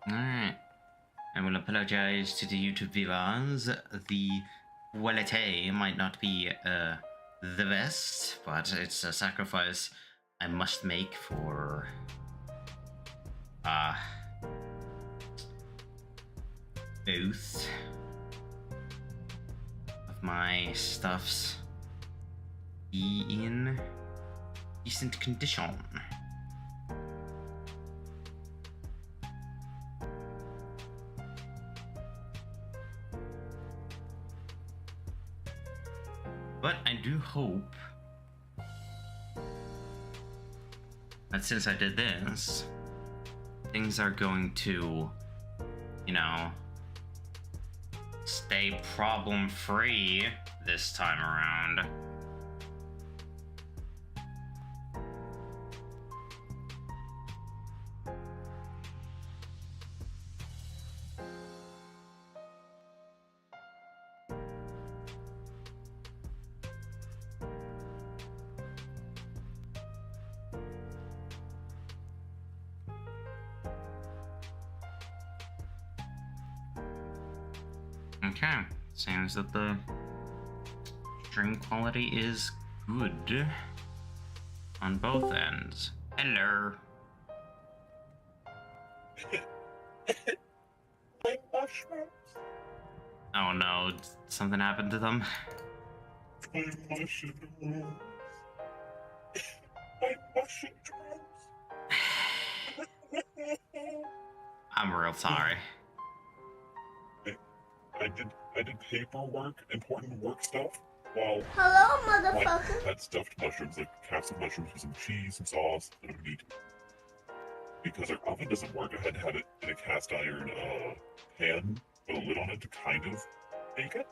Alright. I will apologize to the YouTube viewers. The quality might not be the best, but it's a sacrifice I must make for both of my stuffs be in decent condition. But I do hope that since I did this, things are going to, you know, stay problem-free this time around. Okay, seems that the string quality is good on both ends. Hello. My mushrooms. Oh no, something happened to them? My mushrooms. My mushrooms. I'm real sorry. I did paperwork, important work stuff, while Hello, motherfucker. I had stuffed mushrooms, like castle mushrooms with some cheese, some sauce, and meat. Because our oven doesn't work, I had to have it in a cast iron pan with a lid on it to kind of bake it.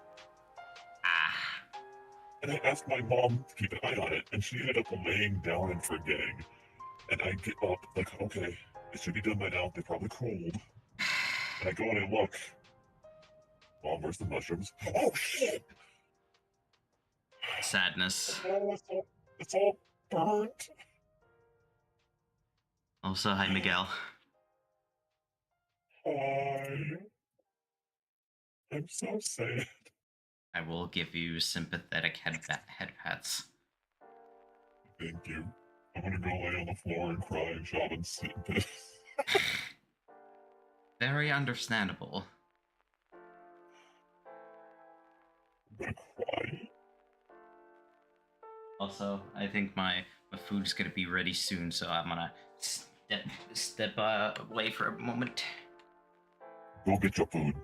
And I asked my mom to keep an eye on it, and she ended up laying down and forgetting. And I get up, like, okay, it should be done by now. They're probably cold. And I go in and look. Mom, where's the mushrooms? Oh, shit! Sadness. Oh, it's all burnt. Also, hi, Miguel. Hi. I'm so sad. I will give you sympathetic head pats. Thank you. I'm gonna go lay on the floor and cry and shop and sit in piss. Very understandable. I'm gonna cry. Also, I think my food's gonna be ready soon, so I'm gonna step away for a moment. Go get your food.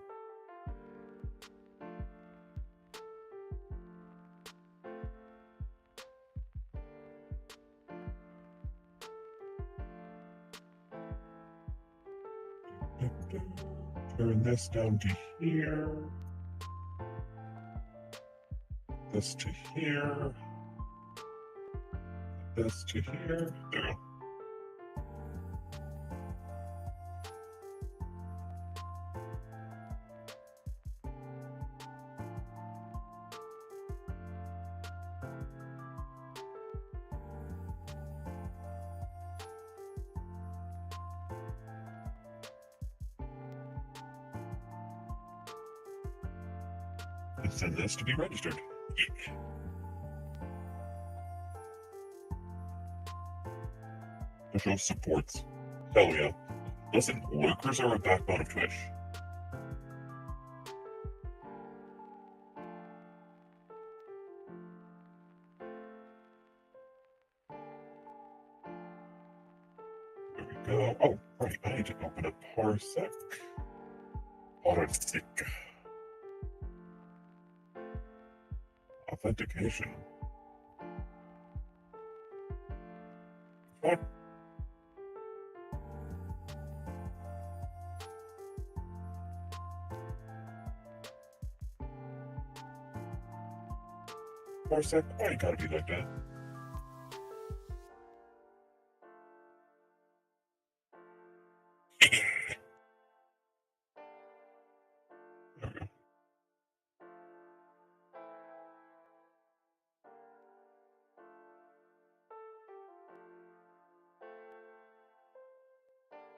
Turn this down to here. This to here. This to here. There we go. And send this to be registered. The show supports. Hell yeah. Listen, lurkers are a backbone of Twitch. There we go. Oh, right. I need to open a parsec. Parsec. Authentication. What? Parsec? Why you gotta be like that?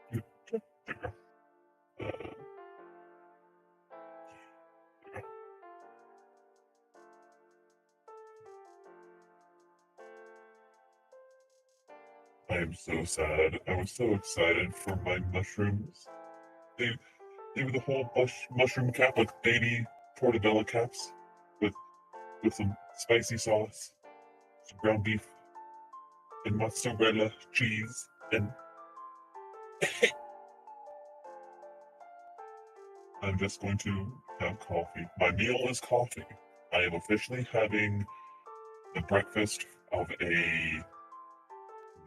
There we go. There we go. so sad. I was so excited for my mushrooms. They they were the whole mushroom cap, like baby portobello caps, with some spicy sauce, some ground beef, and mozzarella cheese, and I'm just going to have coffee. My meal is coffee. I am officially having the breakfast of a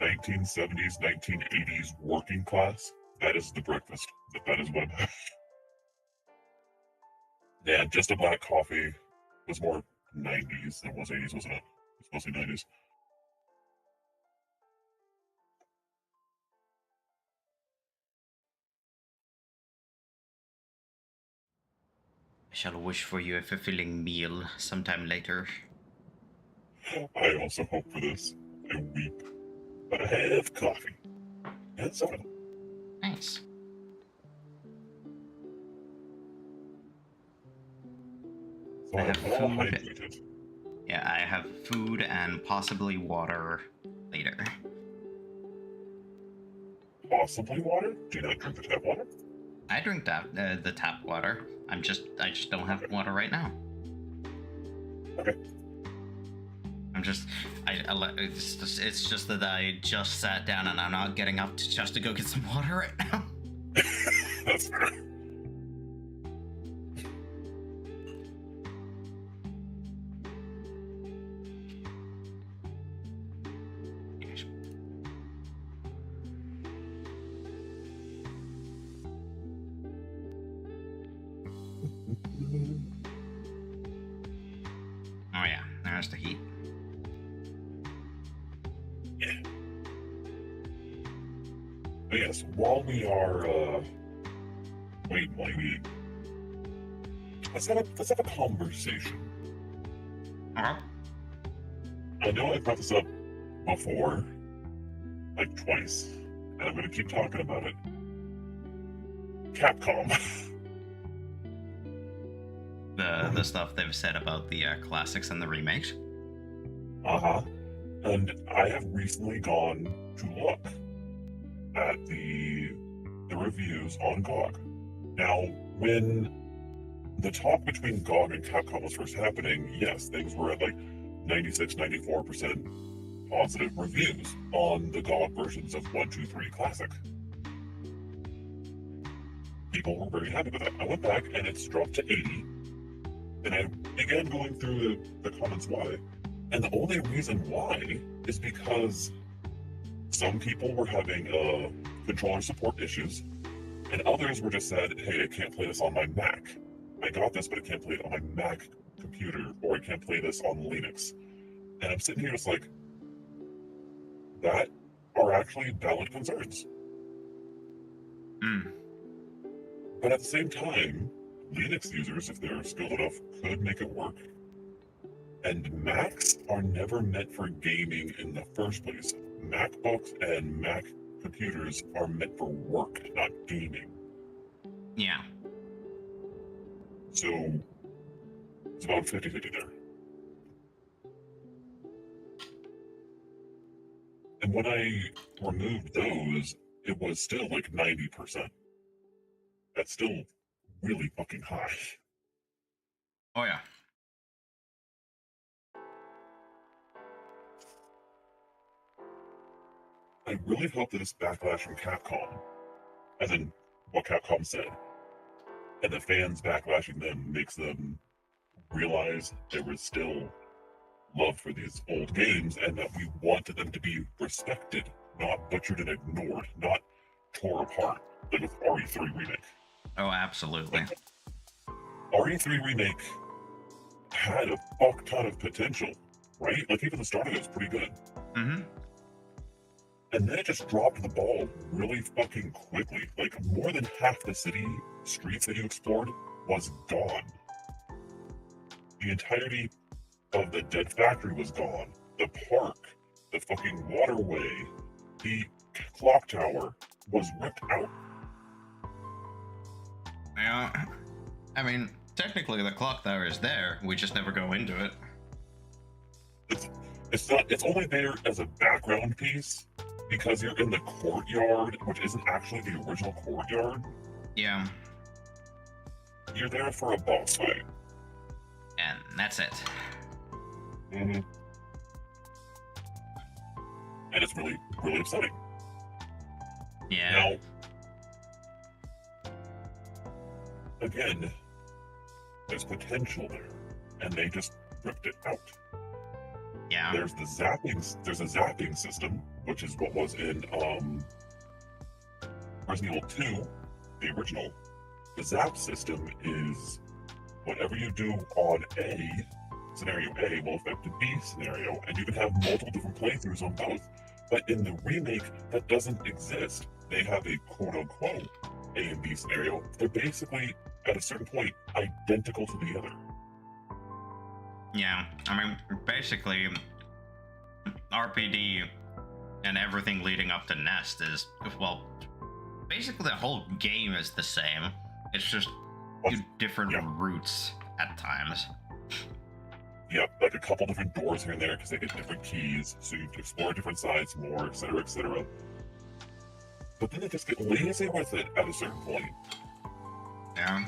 1970s, 1980s working class. That is the breakfast. That is what I'm having. Yeah, just a black coffee. It was more 90s than it was 80s, wasn't it? It's mostly 90s. I shall wish for you a fulfilling meal sometime later. I also hope for this. I weep. But I have coffee. And soda. Nice. So I I'm have well food. hydrated. Yeah, I have food and possibly water later. Possibly water? Do you not drink the tap water? I drink the tap water. I just don't have water right now. Okay. It's just that I just sat down and I'm not getting up to go get some water right now. That's fair. Oh yeah, there's the heat. Yeah. But yes, while we are waiting while you eat, let's have a conversation. Uh-huh. I know I brought this up before, like twice, and I'm gonna keep talking about it. Capcom. The stuff they've said about the classics and the remakes. Uh-huh. And I have recently gone to look at the reviews on GOG. Now, when the talk between GOG and Capcom was first happening, yes, things were at like 96, 94% positive reviews on the GOG versions of 1, 2, 3 Classic. People were very happy with that. I went back and it's dropped to 80. And I began going through the comments why. And the only reason why is because some people were having controller support issues, and others were just said, hey, I can't play this on my Mac. I got this, but I can't play it on my Mac computer, or I can't play this on Linux. And I'm sitting here just like, that are actually valid concerns. Mm. But at the same time, Linux users, if they're skilled enough, could make it work. And Macs are never meant for gaming in the first place. MacBooks and Mac computers are meant for work, not gaming. Yeah. So it's about 50-50 there. And when I removed those, it was still like 90%. That's still really fucking high. Oh yeah. I really hope that this backlash from Capcom, as in what Capcom said, and the fans backlashing them makes them realize there was still love for these old games and that we wanted them to be respected, not butchered and ignored, not tore apart, like with RE3 Remake. Oh, absolutely. Like, RE3 Remake had a fuck ton of potential, right? Like, even the start of it was pretty good. Mm-hmm. And then it just dropped the ball really fucking quickly. Like, more than half the city streets that you explored was gone. The entirety of the dead factory was gone. The park, the fucking waterway, the clock tower was ripped out. Yeah. I mean, technically the clock tower is there. We just never go into it. It's only there as a background piece, because you're in the courtyard, which isn't actually the original courtyard. Yeah. You're there for a boss fight. And that's it. Mm-hmm. And it's really, really upsetting. Yeah. Now, again, there's potential there, and they just ripped it out. Yeah. There's a zapping system, which is what was in Resident Evil 2, the original. The zap system is whatever you do on A, scenario A, will affect the B scenario, and you can have multiple different playthroughs on both. But in the remake, that doesn't exist. They have a quote-unquote A and B scenario. They're basically, at a certain point, identical to the other. Yeah, I mean, basically, RPD and everything leading up to Nest is, well, basically the whole game is the same. It's just different routes at times. Yeah, like a couple different doors here and there because they get different keys, so you explore different sides more, etc., etc. But then they just get lazy with it at a certain point. Yeah.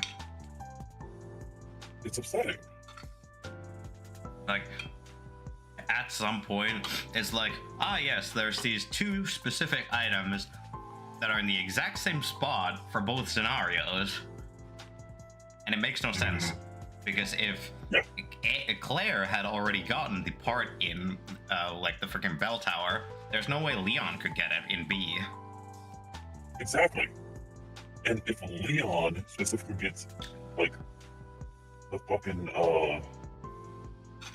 It's upsetting. Like, at some point, it's like, yes, there's these two specific items that are in the exact same spot for both scenarios. And it makes no sense. Because if Claire had already gotten the part in, like, the freaking bell tower, there's no way Leon could get it in B. Exactly. And if Leon specifically gets, like, the fucking,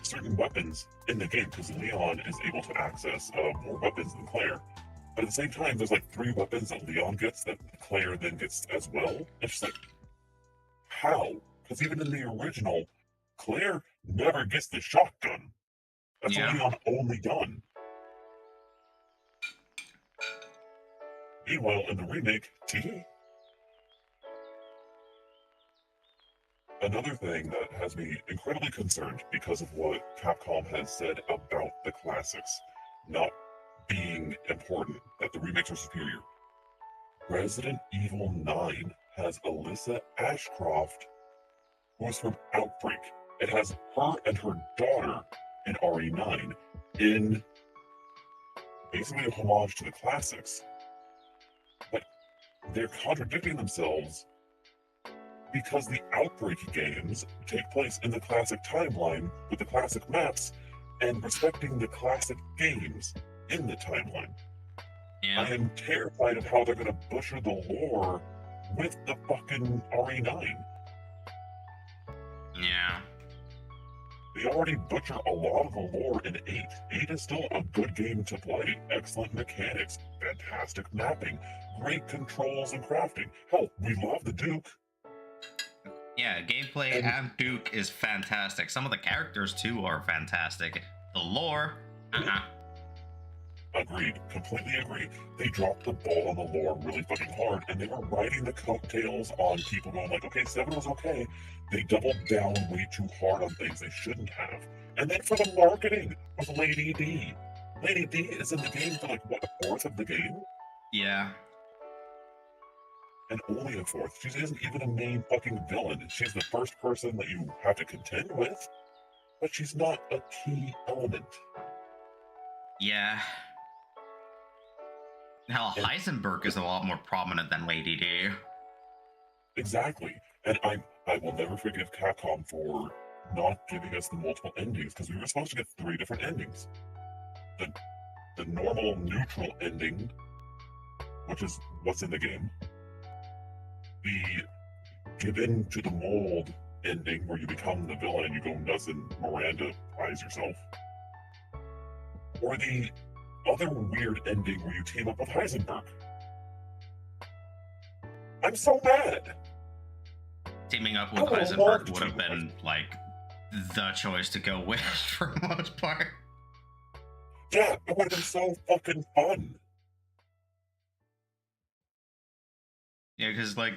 certain weapons in the game, because Leon is able to access more weapons than Claire. But at the same time, there's like 3 weapons that Leon gets that Claire then gets as well. It's just like, how? Because even in the original, Claire never gets the shotgun. That's a Leon only gun. Meanwhile, in the remake, tee. Another thing that has me incredibly concerned because of what Capcom has said about the classics not being important, that the remakes are superior. Resident Evil 9 has Alyssa Ashcroft, who is from Outbreak. It has her and her daughter in RE9 in basically a homage to the classics. But they're contradicting themselves because the Outbreak games take place in the classic timeline with the classic maps and respecting the classic games in the timeline. Yeah. I am terrified of how they're going to butcher the lore with the fucking RE9. Yeah. They already butcher a lot of the lore in 8. 8 is still a good game to play. Excellent mechanics, fantastic mapping, great controls and crafting. Hell, we love the Duke. Yeah, gameplay and Duke is fantastic. Some of the characters, too, are fantastic. The lore, Agreed. Completely agreed. They dropped the ball on the lore really fucking hard, and they were riding the coattails on people going like, okay, 7 was okay. They doubled down way too hard on things they shouldn't have. And then for the marketing with Lady D. Lady D is in the game for like, what, a fourth of the game? Yeah. And only a fourth. She isn't even a main fucking villain. She's the first person that you have to contend with, but she's not a key element. Yeah. Hell, Heisenberg is a lot more prominent than Lady D. Exactly. And I will never forgive Capcom for not giving us the multiple endings, because we were supposed to get 3 different endings. The normal neutral ending, which is what's in the game. The give in to the mold ending, where you become the villain and you go nuts and Miranda-ize yourself. Or the other weird ending where you team up with Heisenberg. I'm so mad! Teaming up with Heisenberg would have been, like, the choice to go with for the most part. Yeah, it would have been so fucking fun. Yeah, because, like,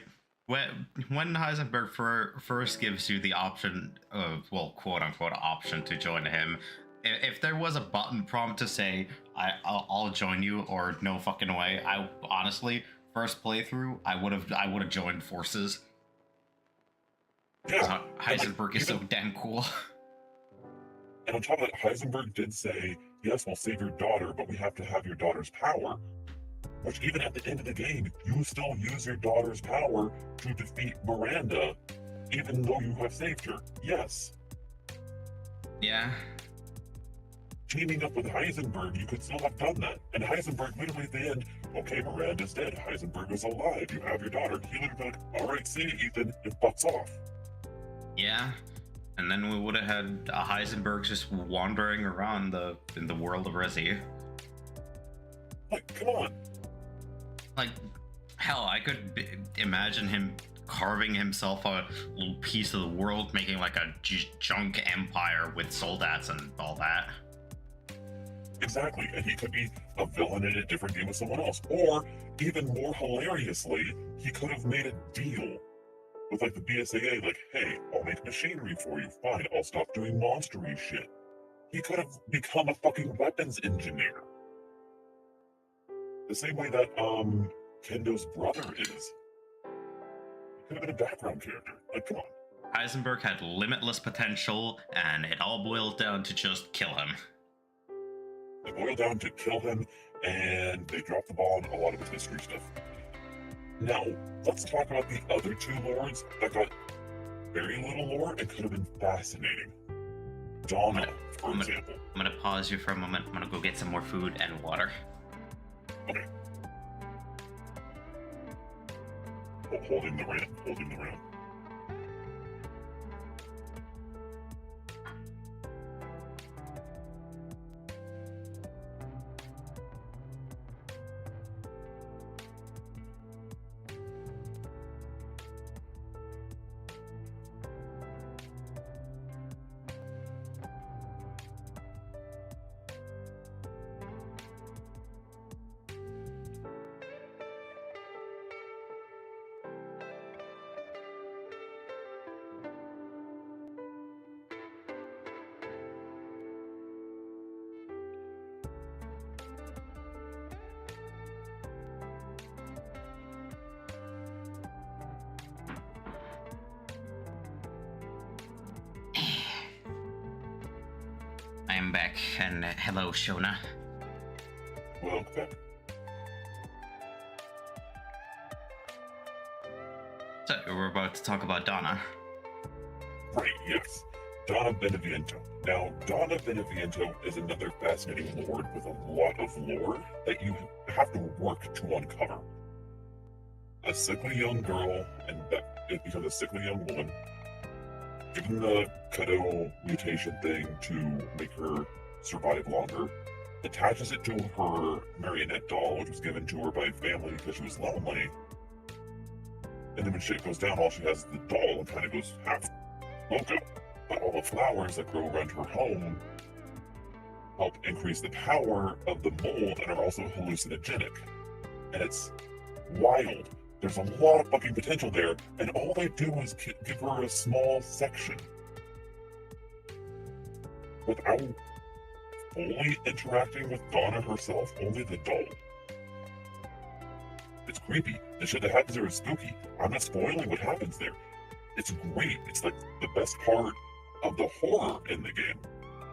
when Heisenberg first gives you the option of, well, quote-unquote option to join him, if there was a button prompt to say, I'll join you, or no fucking way. I honestly, first playthrough, I would have joined forces. Yeah. Heisenberg is so damn cool. And on top of that, Heisenberg did say, yes, we'll save your daughter, but we have to have your daughter's power. Which even at the end of the game, you still use your daughter's power to defeat Miranda, even though you have saved her. Yes. Yeah. Teaming up with Heisenberg, you could still have done that. And Heisenberg literally at the end, okay, Miranda's dead. Heisenberg is alive. You have your daughter. He would have been like, all right, see you, Ethan. It fucks off. Yeah. And then we would have had Heisenberg just wandering around in the world of Resi. Like, come on. Like, hell, I could imagine him carving himself a little piece of the world, making like a junk empire with soldats and all that. Exactly, and he could be a villain in a different game with someone else. Or, even more hilariously, he could have made a deal with like the BSAA, like, hey, I'll make machinery for you. Fine, I'll stop doing monstery shit. He could have become a fucking weapons engineer. The same way that, Kendo's brother is. He could have been a background character. Like, come on. Heisenberg had limitless potential, and it all boiled down to just kill him. It boiled down to kill him, and they dropped the ball on a lot of his history stuff. Now, let's talk about the other two lords that got very little lore and could have been fascinating. Donna, for example. I'm gonna pause you for a moment. I'm gonna go get some more food and water. Okay. Holding the ramp, holding the ramp. I am back, and hello, Shona. Welcome. So, we're about to talk about Donna. Right, yes. Donna Beneviento. Now, Donna Beneviento is another fascinating lord with a lot of lore that you have to work to uncover. A sickly young girl, and that it becomes a sickly young woman, given the Kado mutation thing to make her survive longer, attaches it to her marionette doll, which was given to her by family because she was lonely. And then when shit goes down, all she has is the doll and kind of goes half loco. But all the flowers that grow around her home help increase the power of the mold and are also hallucinogenic. And it's wild. There's a lot of fucking potential there, and all they do is give her a small section. Without fully interacting with Donna herself, only the doll. It's creepy. The shit that happens there is spooky. I'm not spoiling what happens there. It's great. It's like the best part of the horror in the game.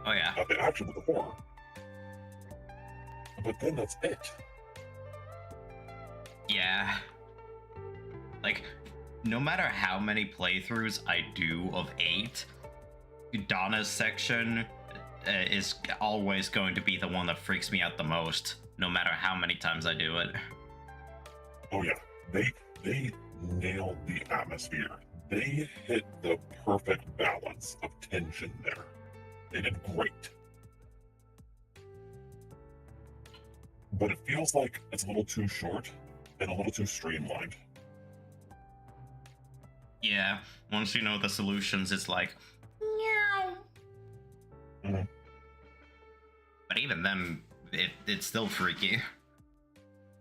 Oh yeah. Not the action, but the horror. But then that's it. Yeah. Like, no matter how many playthroughs I do of 8, Donna's section is always going to be the one that freaks me out the most, no matter how many times I do it. Oh yeah, they nailed the atmosphere. They hit the perfect balance of tension there. They did great. But it feels like it's a little too short and a little too streamlined. Yeah, once you know the solutions, it's like, meow. Mm-hmm. But even then, it's still freaky.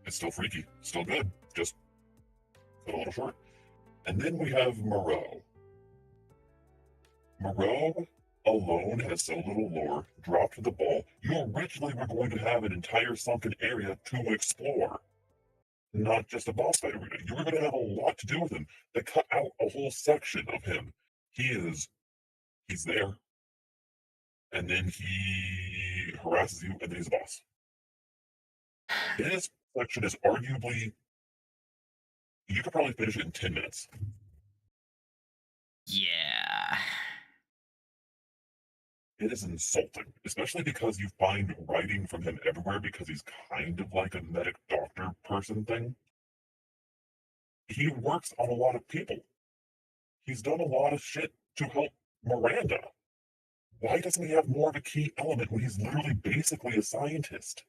It's still freaky, still good, just a little short. And then we have Moreau. Moreau alone has so little lore, dropped the ball. You originally were going to have an entire sunken area to explore, not just a boss fight arena. You were going to have a lot to do with him. They cut out a whole section of him. He's there, and then he harasses you, and then he's a boss. This section is arguably, you could probably finish it in 10 minutes. Yeah. It is insulting, especially because you find writing from him everywhere because he's kind of like a medic doctor person thing. He works on a lot of people. He's done a lot of shit to help Miranda. Why doesn't he have more of a key element when he's literally basically a scientist?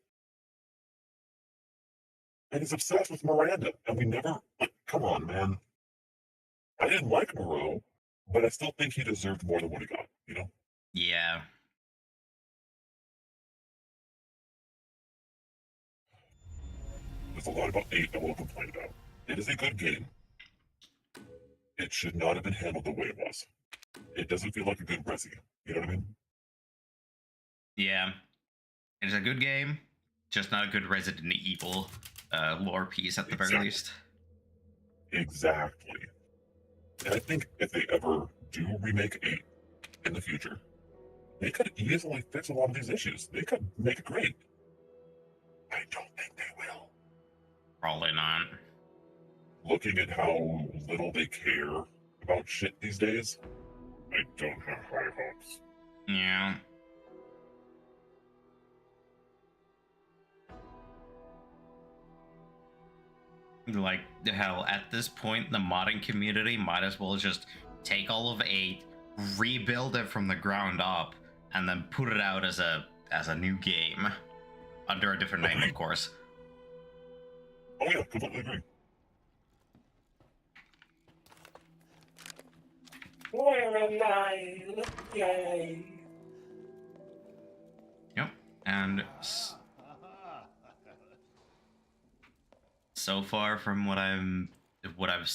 And he's obsessed with Miranda, and we never, like, come on, man. I didn't like Moreau, but I still think he deserved more than what he got, you know? Yeah. There's a lot about 8 I will complain about. It is a good game. It should not have been handled the way it was. It doesn't feel like a good Resi. You know what I mean? Yeah. It's a good game, just not a good Resident Evil lore piece at the very least. Exactly. And I think if they ever do remake 8 in the future, they could easily fix a lot of these issues. They could make it great. I don't think they will. Probably not. Looking at how little they care about shit these days, I don't have high hopes. Yeah. Like, hell, at this point, the modding community might as well just take all of 8, rebuild it from the ground up, and then put it out as a new game. Under a different name, of course. Oh yeah, completely agree. We're alive! Yay! Yep. And so far from what I've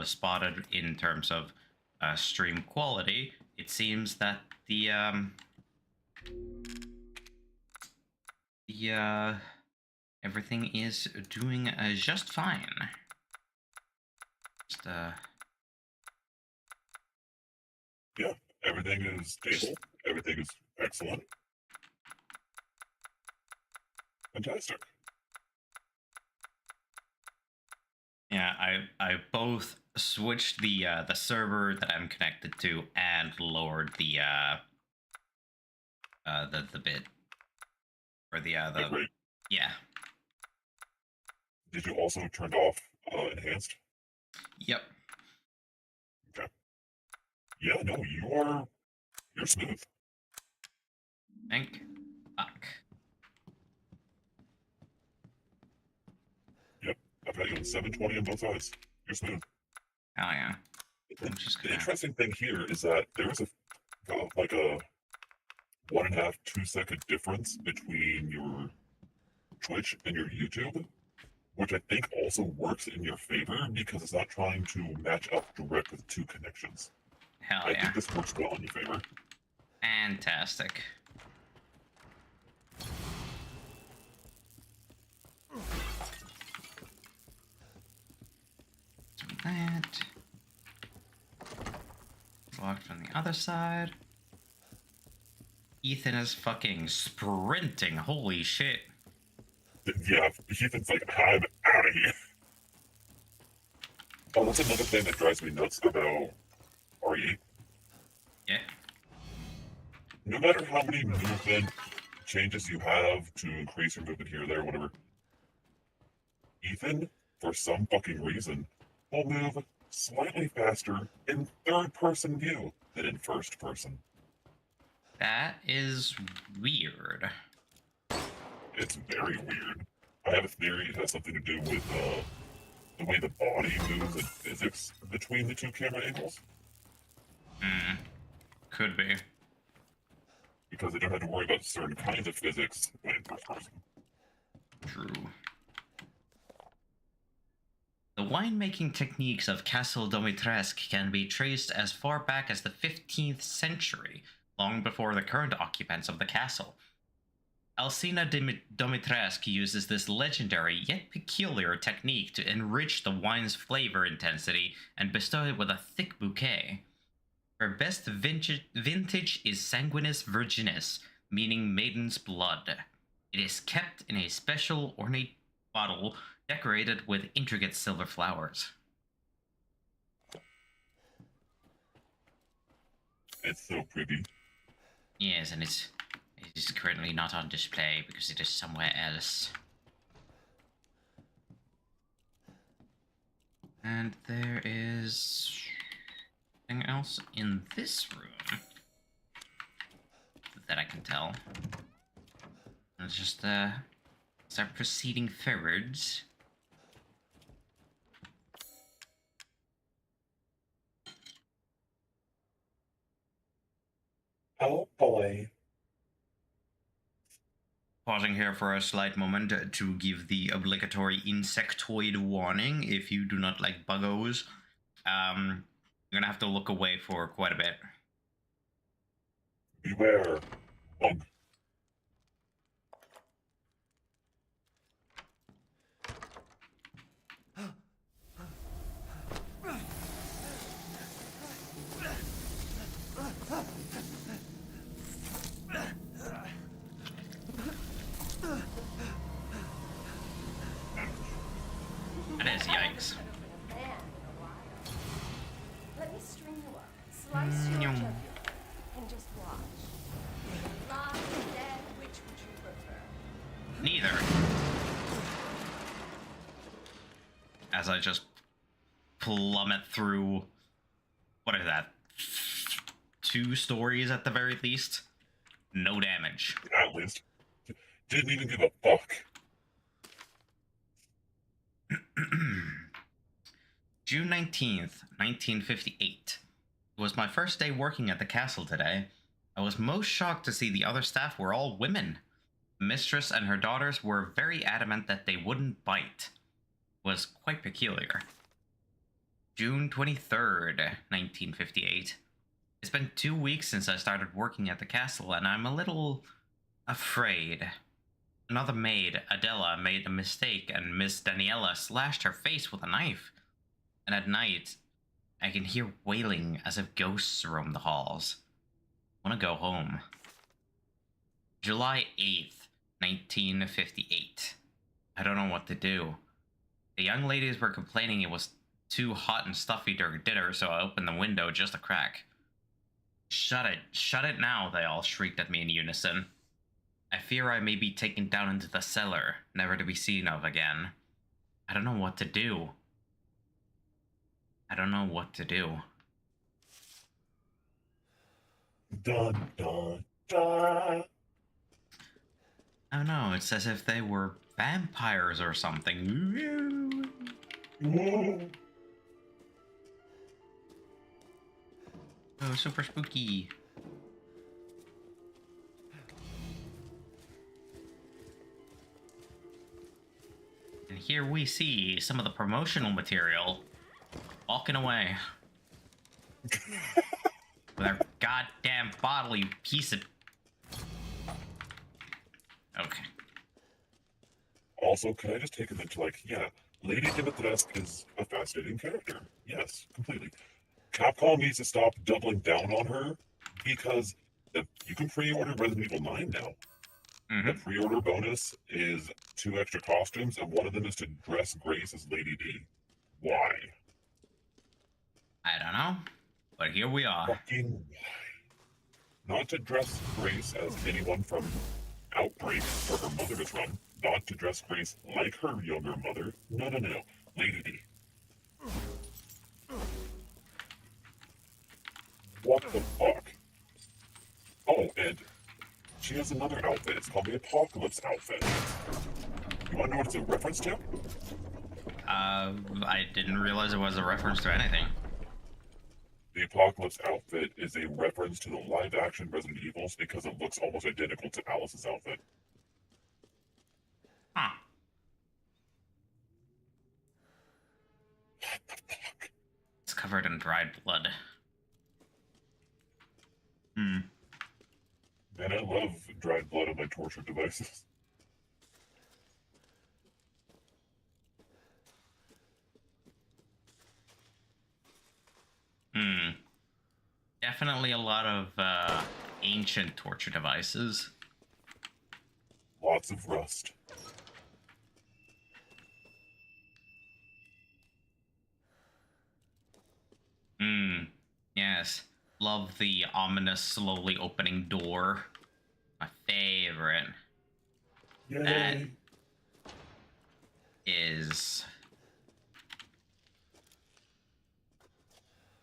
spotted in terms of stream quality, it seems that the everything is doing just fine. Just Yeah, everything is stable. Everything is excellent. Fantastic. yeah, I both switched the server that I'm connected to and lowered the bit or the Great. yeah. Did you also turn off enhanced? Yep. Okay. Yeah, no, you're smooth. Thank fuck. Yep, I've got you on 720 on both sides. You're smooth. Hell yeah. The interesting thing here is that there's like a 1.5, 2 second difference between your Twitch and your YouTube, which I think also works in your favor because it's not trying to match up direct with 2 connections. Hell I yeah. think this works well in your favor. Fantastic. Do that. Locked on the other side. Ethan is fucking sprinting. Holy shit. Yeah, Ethan's like, I'm out of here. Oh, that's another thing that drives me nuts about RE. Yeah. No matter how many movement changes you have to increase your movement here, there, whatever, Ethan, for some fucking reason, will move slightly faster in third-person view than in first-person. That is weird. It's very weird. I have a theory it has something to do with the way the body moves and physics between the 2 camera angles. Could be. Because they don't have to worry about certain kinds of physics when in first person. True. The winemaking techniques of Castle Domitresque can be traced as far back as the 15th century, long before the current occupants of the castle. Alcina Dimitrescu uses this legendary yet peculiar technique to enrich the wine's flavor intensity and bestow it with a thick bouquet. Her best vintage is Sanguinis Virginis, meaning maiden's blood. It is kept in a special ornate bottle decorated with intricate silver flowers. It's so pretty. Yes, and it is currently not on display because it is somewhere else. And there is anything else in this room that I can tell. Let's just start proceeding forwards. Oh boy. Pausing here for a slight moment to give the obligatory insectoid warning. If you do not like buggos, you're gonna have to look away for quite a bit. Beware, bug. That is yikes. Let me string you up, slice your Nyum. jugular, and just watch. Live or dead, which would you prefer? Neither. As I just plummet through, what is that? 2 stories at the very least. No damage. At least. Didn't even give a fuck. June 19th, 1958. It was my first day working at the castle today. I was most shocked to see the other staff were all women. The mistress and her daughters were very adamant that they wouldn't bite. It was quite peculiar. June 23rd, 1958. It's been 2 weeks since I started working at the castle, and I'm a little afraid. Another maid, Adela, made a mistake, and Miss Daniela slashed her face with a knife. And at night, I can hear wailing as if ghosts roam the halls. I want to go home. July 8th, 1958. I don't know what to do. The young ladies were complaining it was too hot and stuffy during dinner, so I opened the window just a crack. Shut it now, they all shrieked at me in unison. I fear I may be taken down into the cellar, never to be seen of again. I don't know what to do. I don't know what to do. Dun, dun. Duh. I don't know, it's as if they were vampires or something. Whoa. Oh, super spooky. And here we see some of the promotional material walking away. With our goddamn bottle, you piece of... Okay. Also, can I just take it into like, yeah, Lady Dimitrescu is a fascinating character. Yes, completely. Capcom needs to stop doubling down on her because you can pre-order Resident Evil 9 now. The pre-order bonus is 2 extra costumes, and one of them is to dress Grace as Lady D. Why? I don't know, but here we are. Fucking why? Not to dress Grace as anyone from Outbreak, where her mother is from. Not to dress Grace like her younger mother. No, no, no. Lady D. What the fuck? Oh, and she has another outfit. It's called the Apocalypse outfit. You want to know what it's a reference to? I didn't realize it was a reference to anything. The Apocalypse outfit is a reference to the live-action Resident Evils because it looks almost identical to Alice's outfit. Huh. What the fuck? It's covered in dried blood. And I love dried blood on my torture devices. Hmm. Definitely a lot of ancient torture devices. Lots of rust. Hmm. Yes. Love the ominous, slowly opening door. My favorite. That Yay! is.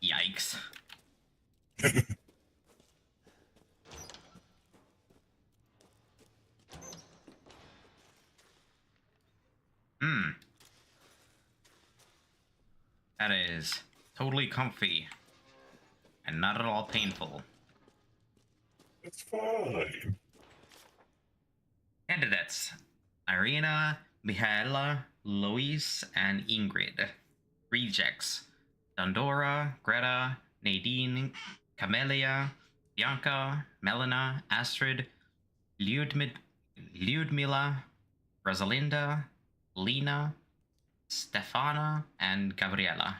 Yikes. Hmm. That is totally comfy and not at all painful. It's fine. Candidates: Irina, Mihaela, Lois, and Ingrid. Rejects: Dondora, Greta, Nadine, Camelia, Bianca, Melina, Astrid, Lyudmila, Rosalinda, Lena, Stefana, and Gabriela.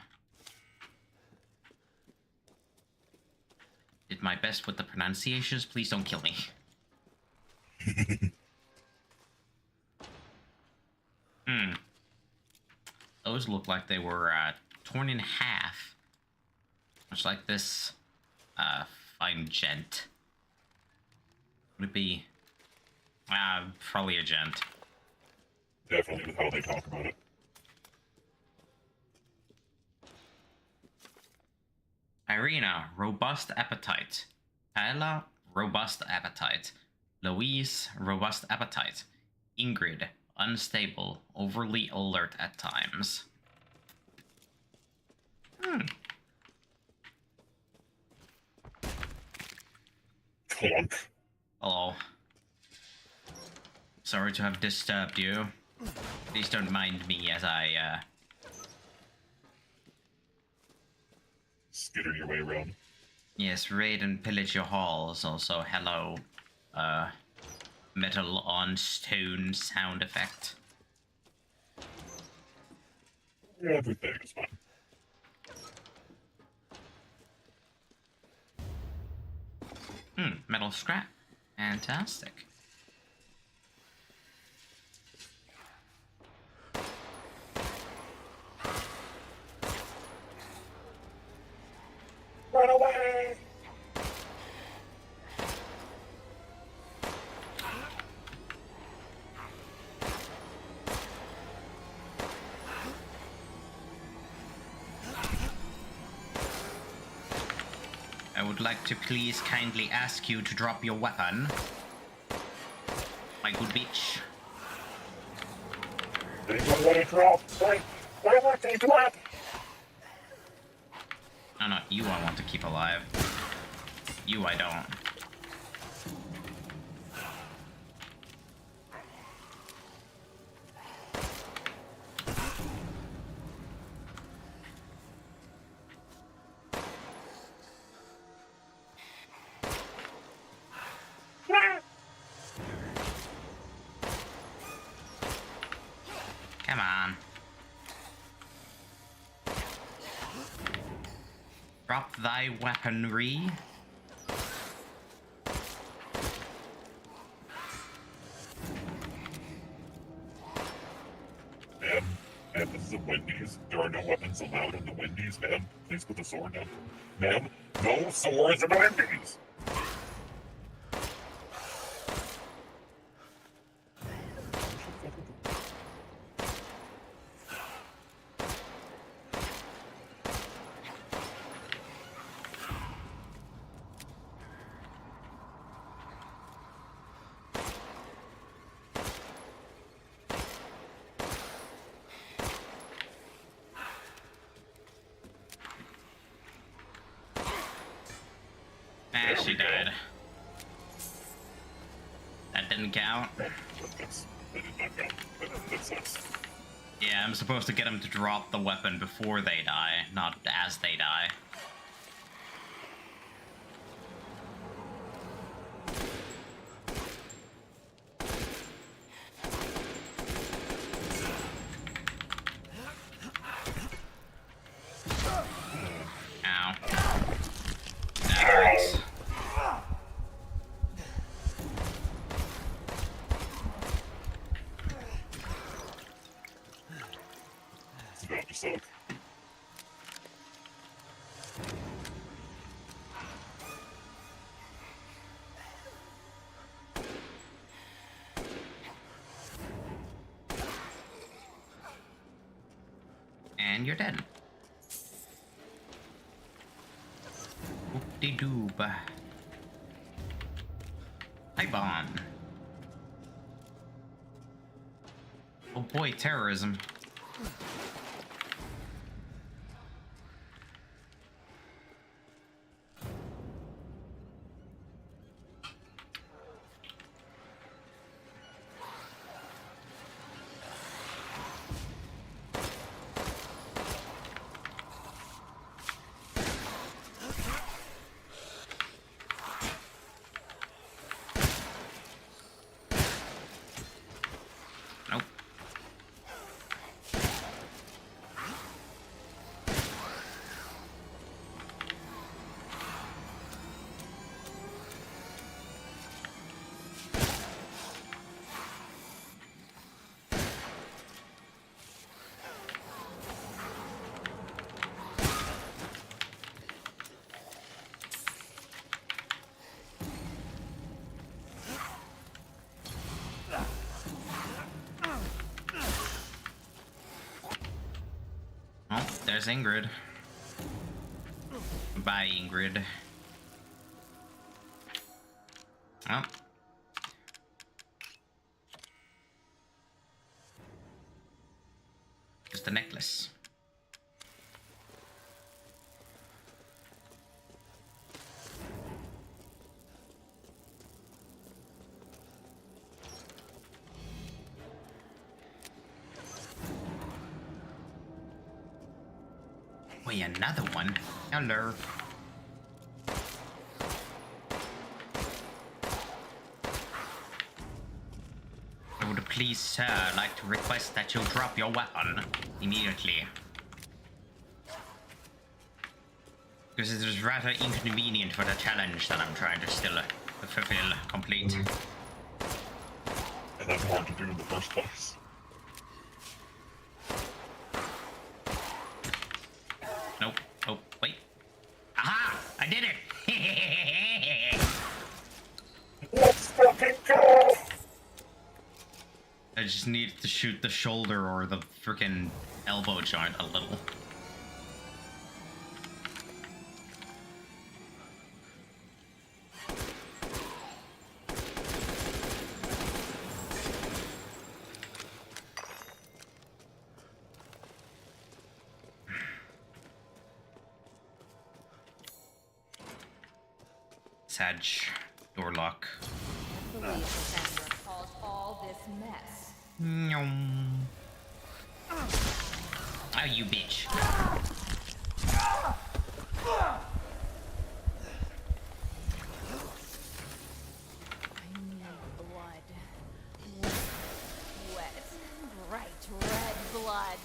Did my best with the pronunciations. Please don't kill me. Those look like they were torn in half. Much like this fine gent. Would it be? Probably a gent. Definitely with how they talk about it. Irina, robust appetite. Kyla, robust appetite. Louise, robust appetite. Ingrid, unstable, overly alert at times. Clunk. Hello. Sorry to have disturbed you. Please don't mind me as I, Skitter your way around. yes, raid and pillage your halls. Also, hello. Metal on stone sound effect. Everything is fine. Metal scrap. Fantastic. Run away! I would like to please kindly ask you to drop your weapon. My good bitch. They don't want to drop. Why won't they drop? No, not you I want to keep alive. You I don't. Come on. Drop thy weaponry. Ma'am, this is a Wendy's. There are no weapons allowed in the Wendy's. Ma'am, please put the sword down. Ma'am, no swords in the Wendy's! She died. That didn't count. That did not count. That sucks. Yeah, I'm supposed to get them to drop the weapon before they die, not as they die. And you're dead. Whoop-de-doob. Hi, bomb. Oh boy, terrorism. Nope. Oh, there's Ingrid. Bye, Ingrid. Oh. Just a necklace. Wait, another one? Hello. I would please, sir, like to request that you drop your weapon immediately. Because it is rather inconvenient for the challenge that I'm trying to still fulfill, complete. And that's hard to do in the first place. Nope. Oh, wait. Aha! I did it! Let's fucking go! I just needed to shoot the shoulder or the freaking elbow joint a little. Sag, door lock. I believe Cassandra caused all this mess. Nyom. Oh, you bitch. I need blood. Wet, bright red blood.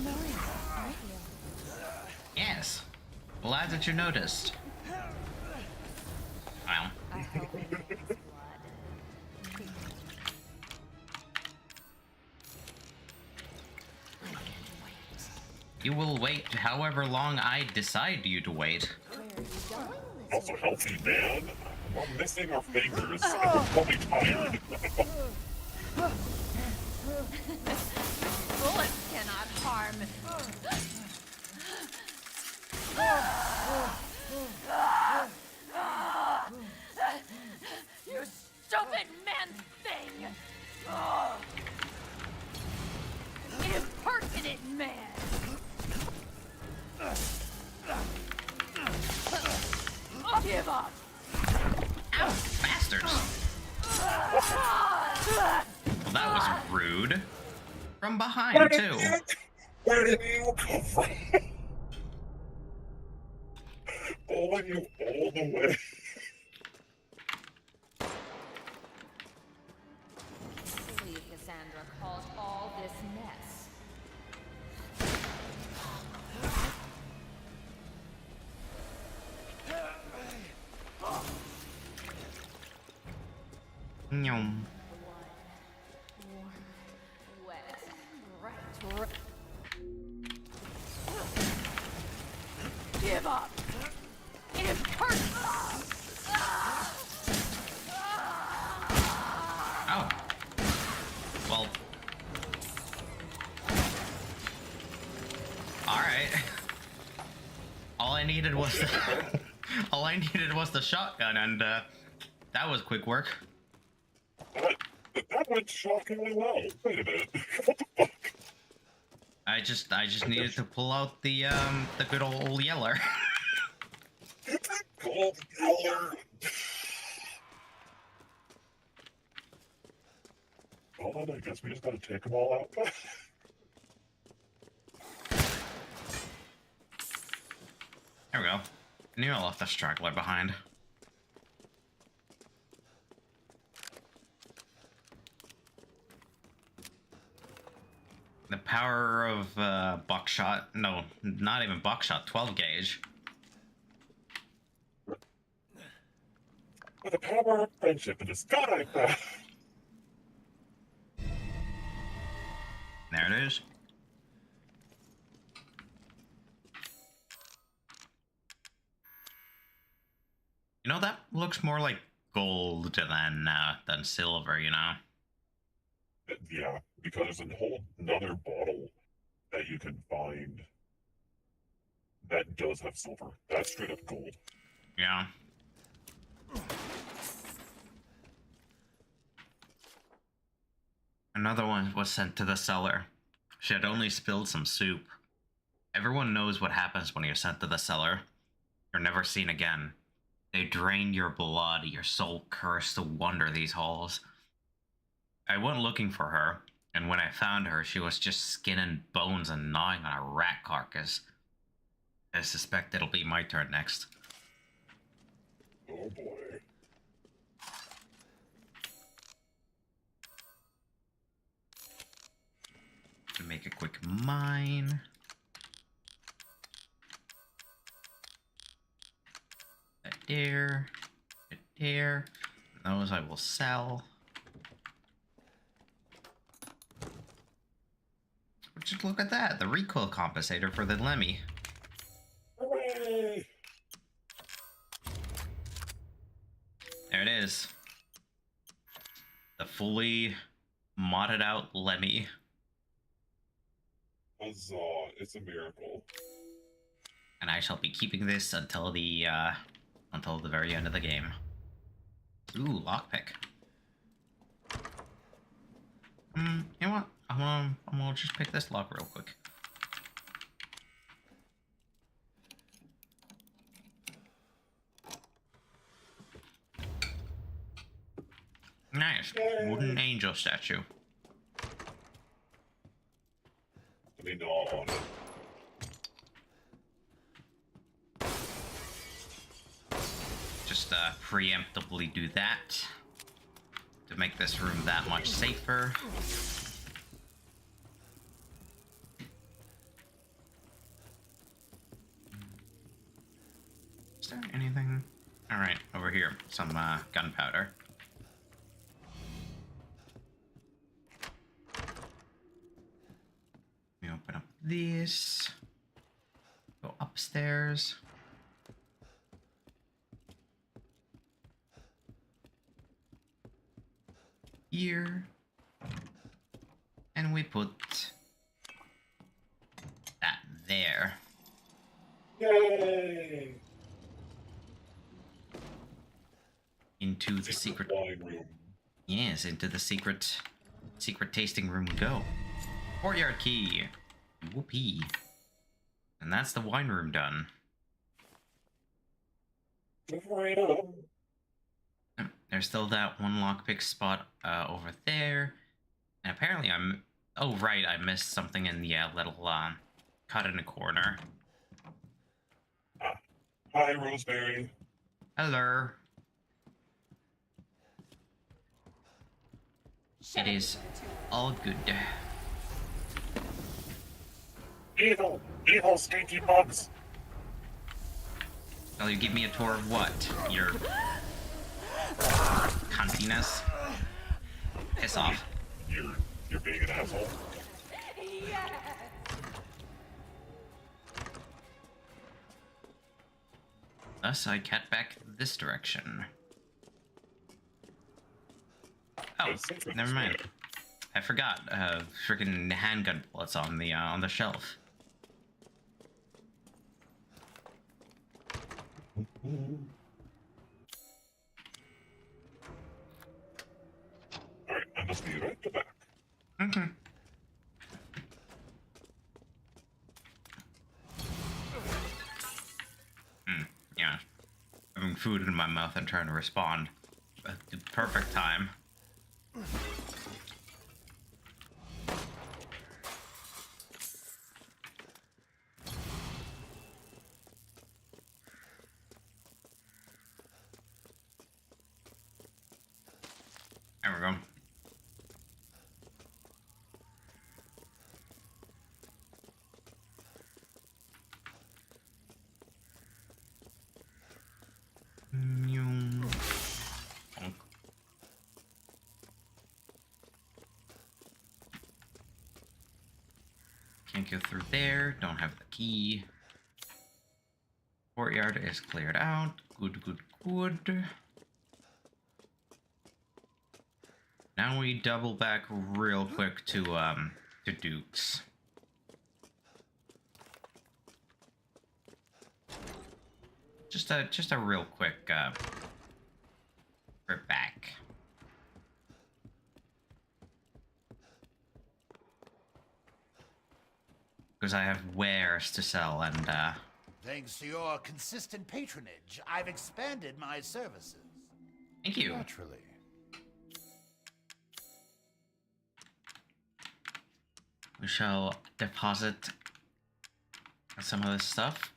Noid, aren't you? Yes. Glad that you noticed. Well, I hope it is blood. I can wait. you will wait however long I decide you to wait. Where are you going, Also lizard? healthy, man. We're missing our fingers. We're probably tired. Bullets cannot harm. You stupid man thing! Impertinent man! Give up! Ow, bastards. Well, that was rude. From behind, too. Where did you come from? Following you all the way. I believe Cassandra caused all this mess. Nyom. Warm, wet, bright red. Give up! Impertinent! Oh. Well, All right. All I needed was the, all I needed was the shotgun, and that was quick work. That went shockingly well. Wait a minute. What the fuck? I just needed to pull out the good old yeller. Gold yeller. Well, I guess we just gotta take them all out. There we go. I knew I left the straggler behind. The power of buckshot, no, not even buckshot, 12 gauge. With the power of friendship in the sky. There it is. You know, that looks more like gold than silver, you know? Yeah, because there's a whole another bottle that you can find that does have silver. That's straight up gold. Yeah. Another one was sent to the cellar. She had only spilled some soup. Everyone knows what happens when you're sent to the cellar. You're never seen again. They drain your blood, your soul cursed to wander these halls. I went looking for her, and when I found her, she was just skin and bones and gnawing on a rat carcass. I suspect it'll be my turn next. Oh boy. To make a quick mine. That there. That there. Those I will sell. Just look at that, the recoil compensator for the Lemmy. Hooray! There it is. The fully modded out Lemmy. Huzzah, it's a miracle. And I shall be keeping this until the very end of the game. Ooh, lockpick. You know what? I'm gonna just pick this lock real quick. Nice. Wooden angel statue. Let me gnaw on it. Just preemptively do that to make this room that much safer. Is there anything? Alright, over here, some gunpowder. Let me open up this. Go upstairs. Here. And we put that there. Yay! Into the secret wine room. Yes, into the secret tasting room we go. Courtyard key. Whoopee. And that's the wine room done. Freedom. There's still that one lockpick spot over there. And apparently oh right, I missed something in the little cut in the corner. Hi, Rosemary. Hello. It is all good. Evil! Evil stinky bugs! Will you give me a tour of what? Your cuntiness? Piss off. You're being an asshole. Yes. Thus, I cat back this direction. Oh, never mind. I forgot. Freaking handgun bullets on the shelf. Alright, I must be right to back. Okay. Yeah. Having food in my mouth and trying to respond at the perfect time. There we go. Can't go through there. Don't have the key. Courtyard is cleared out. Good, good, good. Now we double back real quick to Duke's. Just a real quick trip back. Because I have wares to sell and Thanks to your consistent patronage, I've expanded my services. thank you. Naturally. We shall deposit some of this stuff.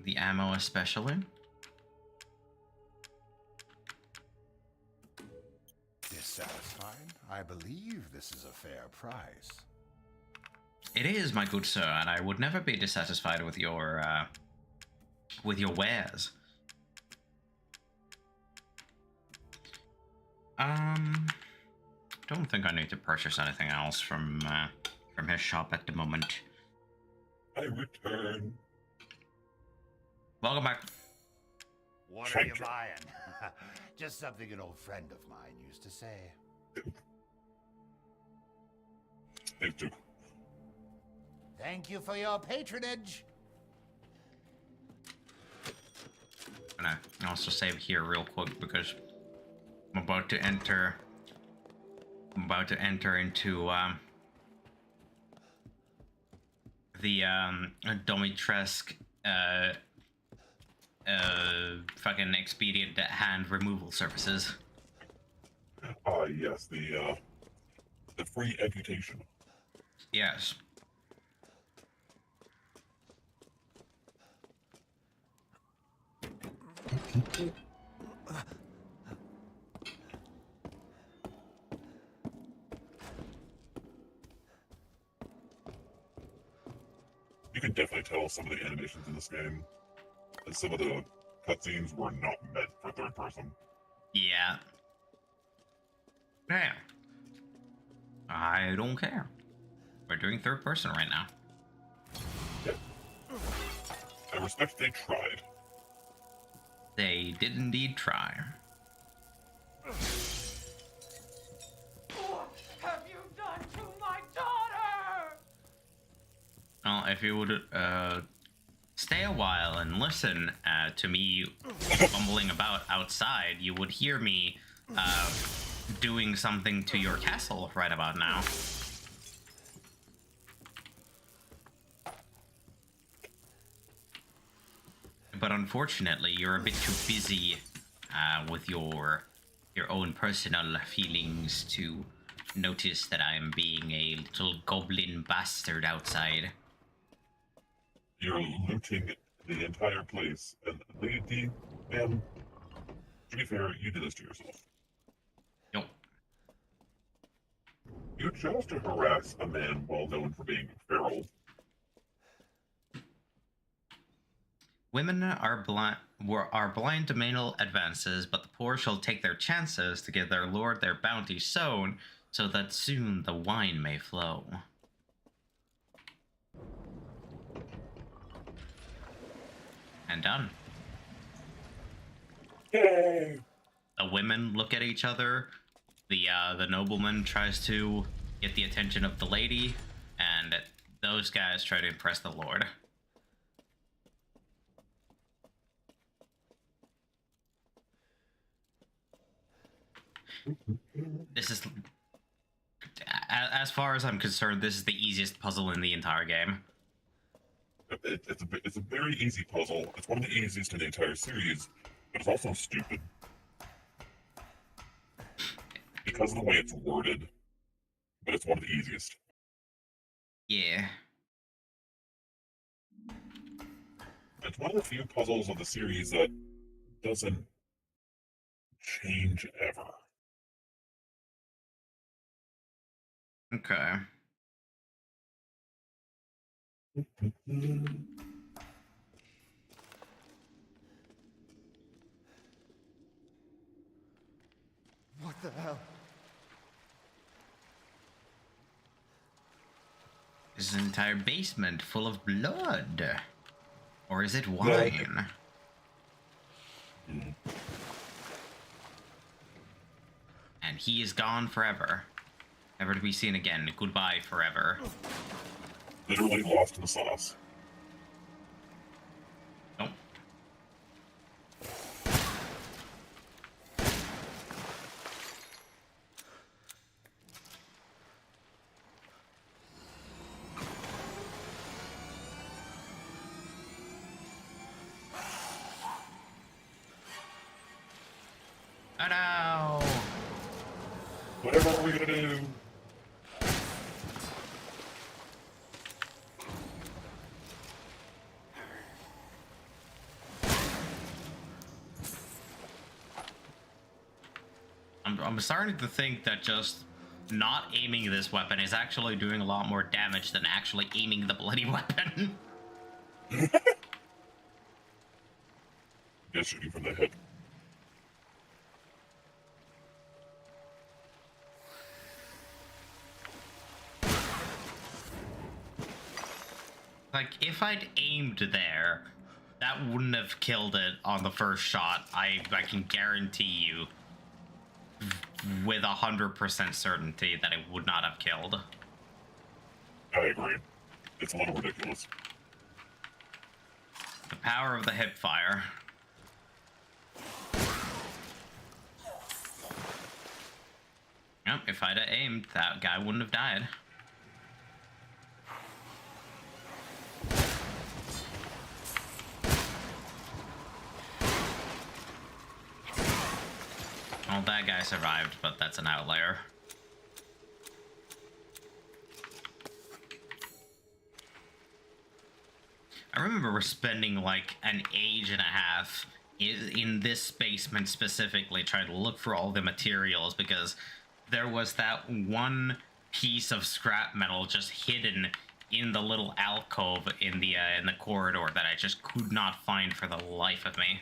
The ammo especially. Dissatisfied? I believe this is a fair price. It is, my good sir, and I would never be dissatisfied with your wares. Don't think I need to purchase anything else from his shop at the moment. I return. Welcome back. What are you Thank you. buying? Just something an old friend of mine used to say. Thank you. Thank you for your patronage. I'm gonna also save here real quick because I'm about to enter into the Domitresque fucking expedient hand removal services. Yes, the free amputation. Yes. You can definitely tell some of the animations in this game and some of the cutscenes were not meant for third person. Yeah. Yeah. I don't care. We're doing third person right now. Yeah. I respect they tried. They did indeed try. What have you done to my daughter? Well, if you would stay a while and listen to me bumbling about outside, you would hear me doing something to your castle right about now. But unfortunately, you're a bit too busy with your own personal feelings to notice that I'm being a little goblin bastard outside. You're looting the entire place, and ma'am, to be fair, you did this to yourself. Nope. You chose to harass a man well known for being feral. Women are blind to male advances, but the poor shall take their chances to give their lord their bounty sown, so that soon the wine may flow. And done. Yay! The women look at each other. The nobleman tries to get the attention of the lady, and those guys try to impress the lord. This is, as far as I'm concerned, this is the easiest puzzle in the entire game. It's a very easy puzzle. It's one of the easiest in the entire series, but it's also stupid because of the way it's worded. But it's one of the easiest. Yeah. It's one of the few puzzles of the series that doesn't change ever. Okay. What the hell? This is an entire basement full of blood. Or is it wine? And he is gone forever. Never to be seen again. Goodbye forever. Literally lost in the sauce. Nope. Oh no! Whatever are we gonna do? I'm starting to think that just not aiming this weapon is actually doing a lot more damage than actually aiming the bloody weapon. Just shooting from the hip. Like, if I'd aimed there, that wouldn't have killed it on the first shot. I can guarantee you with 100% certainty that it would not have killed. I agree. It's a little ridiculous. The power of the hip fire. Yep, if I'd have aimed, that guy wouldn't have died. Well, that guy survived, but that's an outlier. I remember spending like an age and a half in this basement specifically trying to look for all the materials because there was that one piece of scrap metal just hidden in the little alcove in the corridor that I just could not find for the life of me.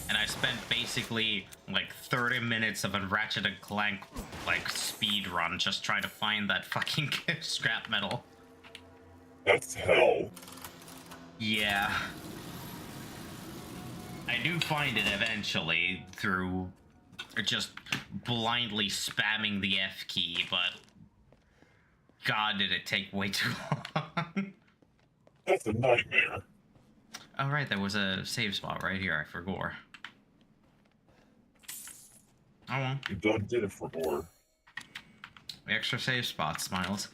And I spent basically like 30 minutes of a Ratchet and Clank like speed run just trying to find that fucking scrap metal. That's hell. Yeah. I do find it eventually through just blindly spamming the F key, but God, did it take way too long. That's a nightmare. Oh right, there was a save spot right here, I forgot. Oh well. You done did it for more. Extra save spots, Smiles.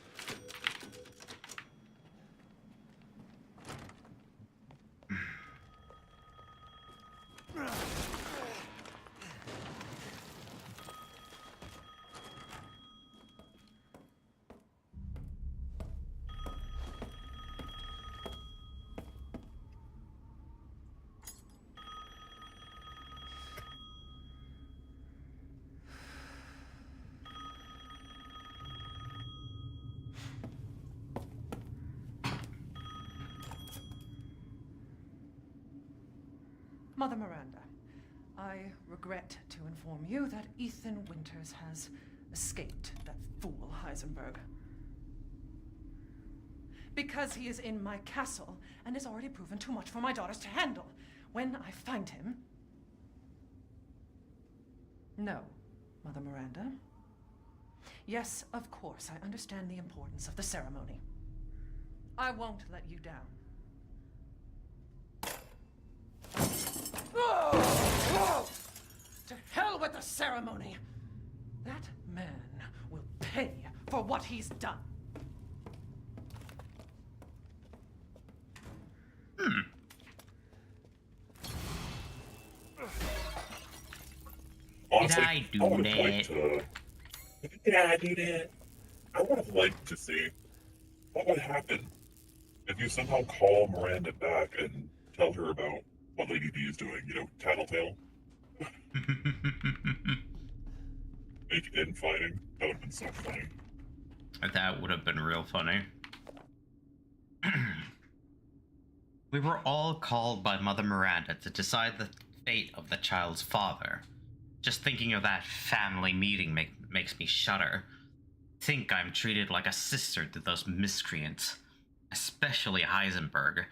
Mother Miranda, I regret to inform you that Ethan Winters has escaped that fool Heisenberg. Because he is in my castle and has already proven too much for my daughters to handle. When I find him... No, Mother Miranda. Yes, of course, I understand the importance of the ceremony. I won't let you down. To hell with the ceremony! That man will pay for what he's done. Honestly, I do would've that? liked to. Did I do that? I would have liked to see what would happen if you somehow call Miranda back and tell her about what Lady B is doing. You know, tattletale, make infighting. That would have been so funny. That would have been real funny. We were all called by Mother Miranda to decide the fate of the child's father. Just thinking of that family meeting makes me shudder. Think I'm treated like a sister to those miscreants. Especially Heisenberg.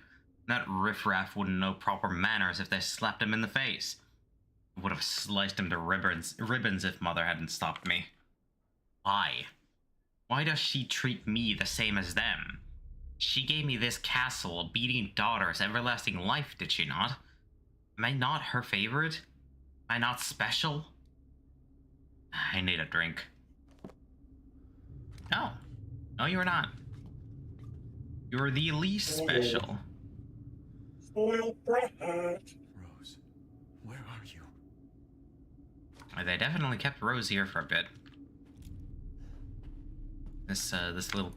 That riffraff wouldn't know proper manners if they slapped him in the face. I would have sliced him to ribbons if Mother hadn't stopped me. Why? Why does she treat me the same as them? She gave me this castle, obedient daughters, everlasting life, did she not? Am I not her favorite? Am I not special? I need a drink. No. No, you're not. You're the least special. Spoiled brat. Rose, where are you? They definitely kept Rose here for a bit. This little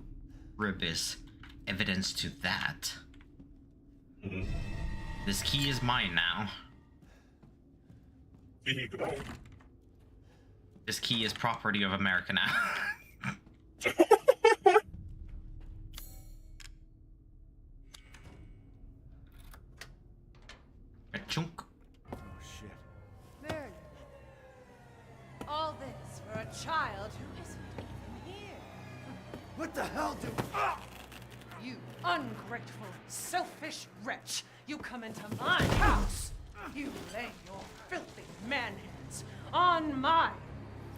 rib is evidence to that. Mm-hmm. This key is mine now. Goodbye. This key is property of America now. A chunk. Oh shit. Merlin. All this for a child who isn't even here. What the hell do? You ungrateful, selfish wretch! You come into my house! You lay your filthy man-hands on my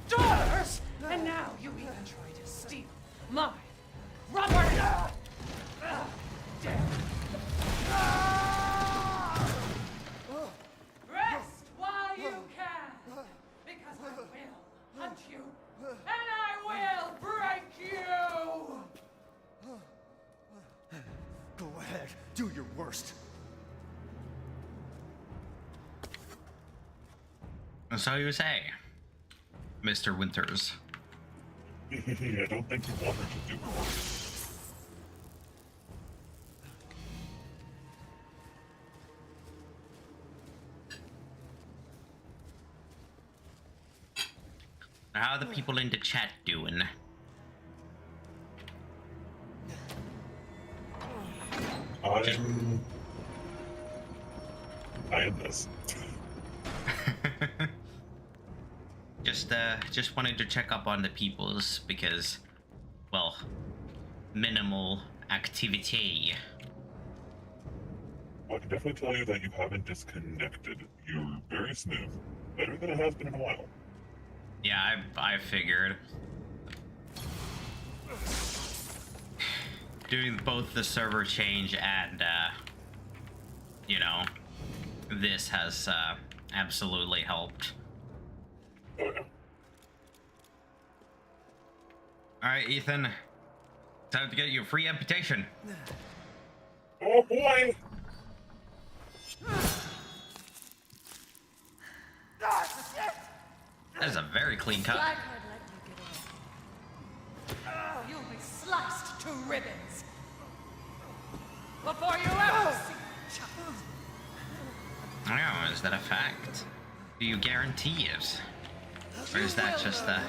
daughters! And now you even try to steal my property! Damn. Rest while you can! Because I will hunt you! And I will break you! Go ahead, do your worst. So you say, Mr. Winters. I don't think you want her to do more. How are the people in the chat doing? I am this. Just wanted to check up on the peoples because, well, minimal activity. Well, I can definitely tell you that you haven't disconnected. You're very smooth. Better than it has been in a while. Yeah, I figured. Doing both the server change and, you know, this has absolutely helped. Oh, yeah. Alright, Ethan. Time to get you a free amputation. Oh, boy! That is a very clean cut. Blackheart let you get away. You'll be sliced to ribbons before you ever see a child. Oh, is that a fact? Do you guarantee it? Or is that just a...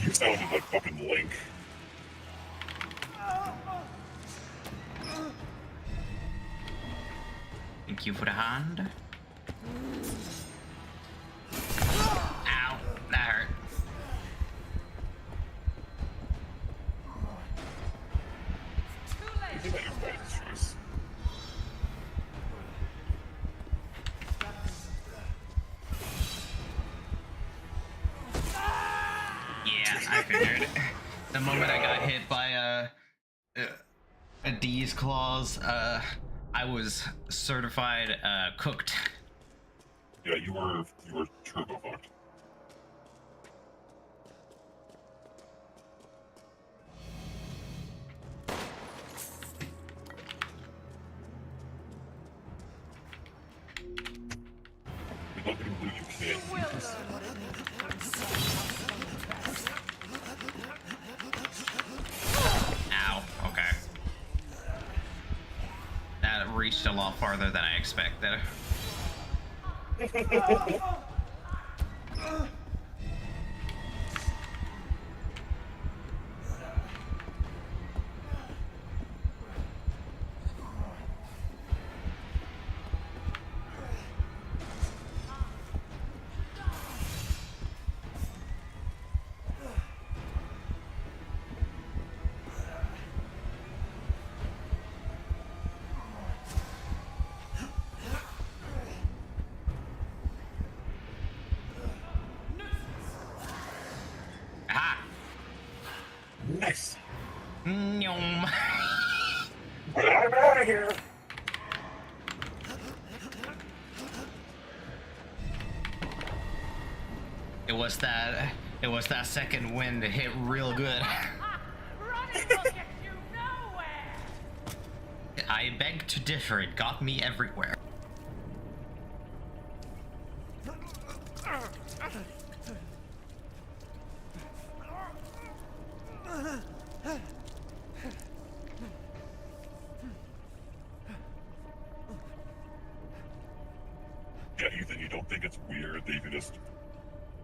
You sounded like fucking Link. Thank you for the hand. Ow, that hurt. You think that your wife's choice. Yeah, I figured. The moment I got hit by a D's claws. I was certified cooked. Yeah, you were turbo fucked. We'd love to believe you can't use Ow. Okay. That reached a lot farther than I expected. Aha! Nice. Nyom. But I'm out of here. It was that second wind that hit real good. Running will get you nowhere! I beg to differ, it got me everywhere. Yeah, Ethan, you don't think it's weird that you can just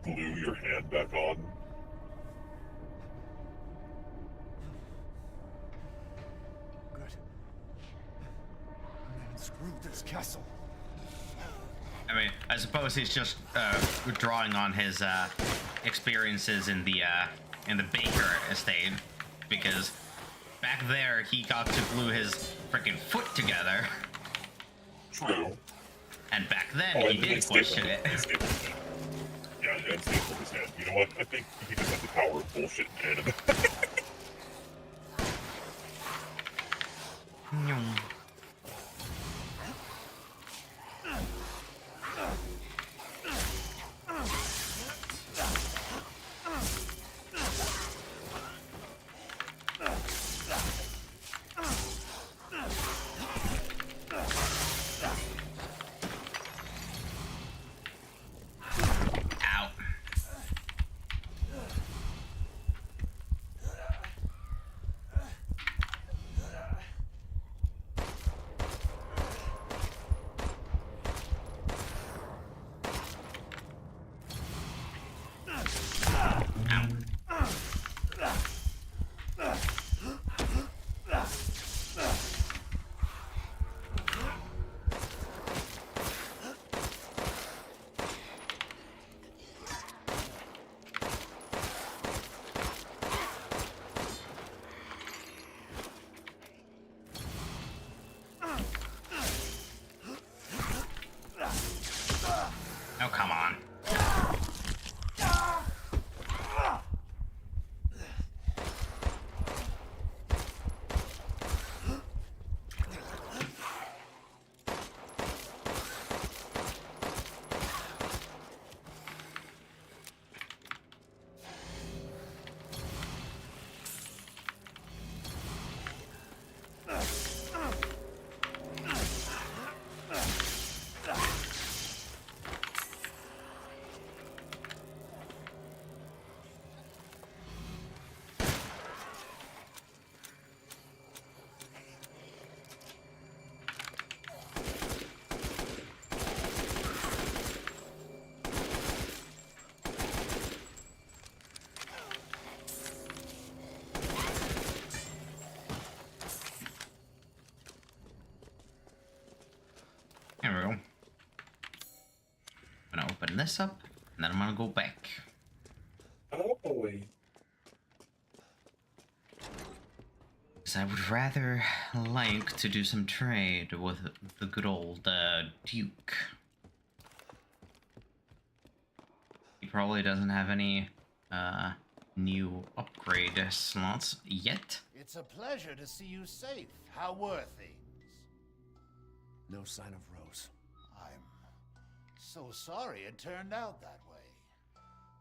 glue your hand back on? Good. Man, screw this castle. I mean, I suppose he's just drawing on his experiences in the Baker estate, because back there he got to glue his freaking foot together, True. and back then Oh, he and did question it. He stapled his hand. Yeah, and stapled his hand. You know what? I think he just has the power of bullshit in anime. Nyom. Ow. Oh, come on. There we go. I'm gonna open this up, and then I'm gonna go back. Oh boy. Because I would rather like to do some trade with the good old Duke. He probably doesn't have any new upgrade slots yet. It's a pleasure to see you safe. How were things? No sign of Rose. I'm so sorry it turned out that way.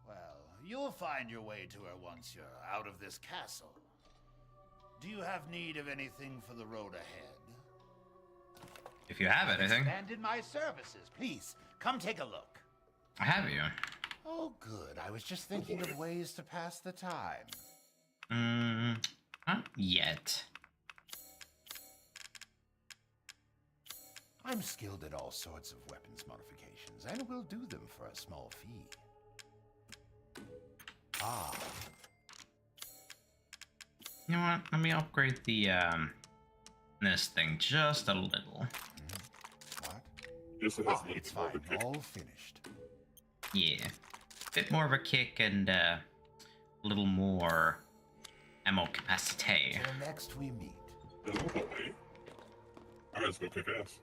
Well, you'll find your way to her once you're out of this castle. Do you have need of anything for the road ahead? If you have anything, Expanded my services. Please, come take a look. have you? Oh, good. I was just thinking of ways to pass the time. Not yet. I'm skilled at all sorts of weapons modifications, and will do them for a small fee. Ah. You know what? Let me upgrade the this thing just a little. What? Yes, it has Ah, a little it's bit more of fine. a kick. All finished. Yeah, bit more of a kick and a little more ammo capacity. Till next we meet. There's no way. Alright, let's go kick ass.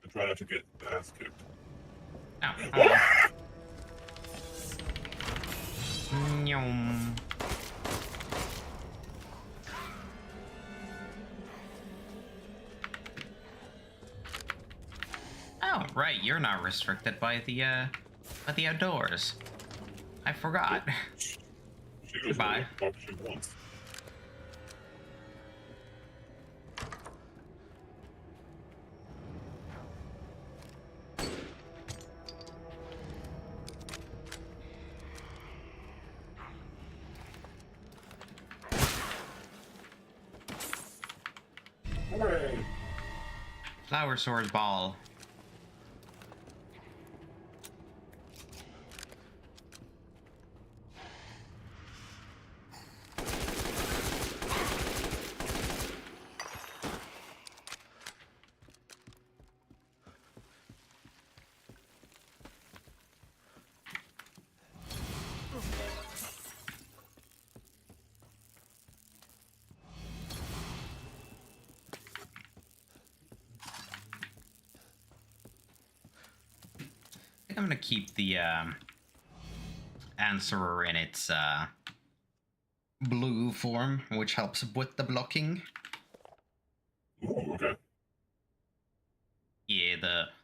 And try not to get ass kicked. Oh, Nyum. Oh, right, you're not restricted by the outdoors. I forgot. She goes Goodbye. where the fuck she wants. Hooray! Flower sword ball. I think I'm gonna keep the answerer in its blue form, which helps with the blocking. Ooh, okay. Yeah,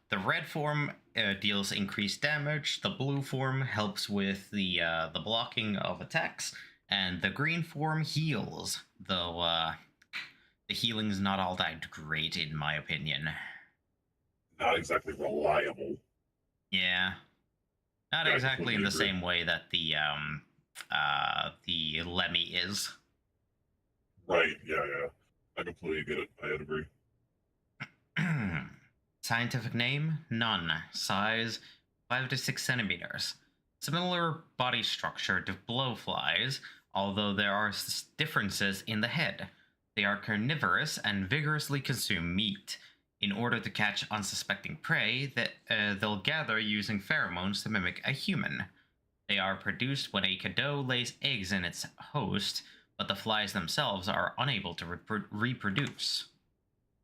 the red form deals increased damage. The blue form helps with the blocking of attacks, and the green form heals. Though the healing's not all that great in my opinion. Not exactly reliable. Yeah, not Yeah, I exactly in completely the agree. same way that the Lemmy is. Right, yeah. I completely get it. I'd agree. Scientific name? None. Size? 5 to 6 centimeters. Similar body structure to blowflies, although there are differences in the head. They are carnivorous and vigorously consume meat. In order to catch unsuspecting prey, they'll gather using pheromones to mimic a human. They are produced when a cadeau lays eggs in its host, but the flies themselves are unable to reproduce.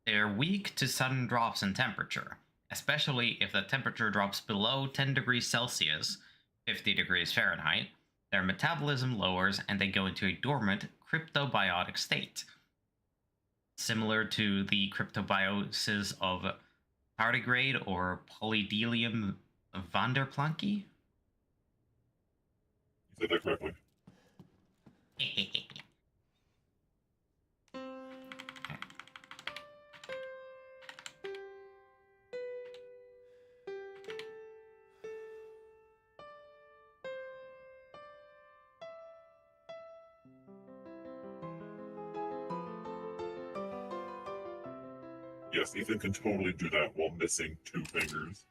They are weak to sudden drops in temperature, especially if the temperature drops below 10 degrees Celsius, 50 degrees Fahrenheit. Their metabolism lowers and they go into a dormant cryptobiotic state, similar to the cryptobiosis of tardigrade or Polydelium vanderplanki. You said that correctly. Yes, Ethan can totally do that while missing 2 fingers.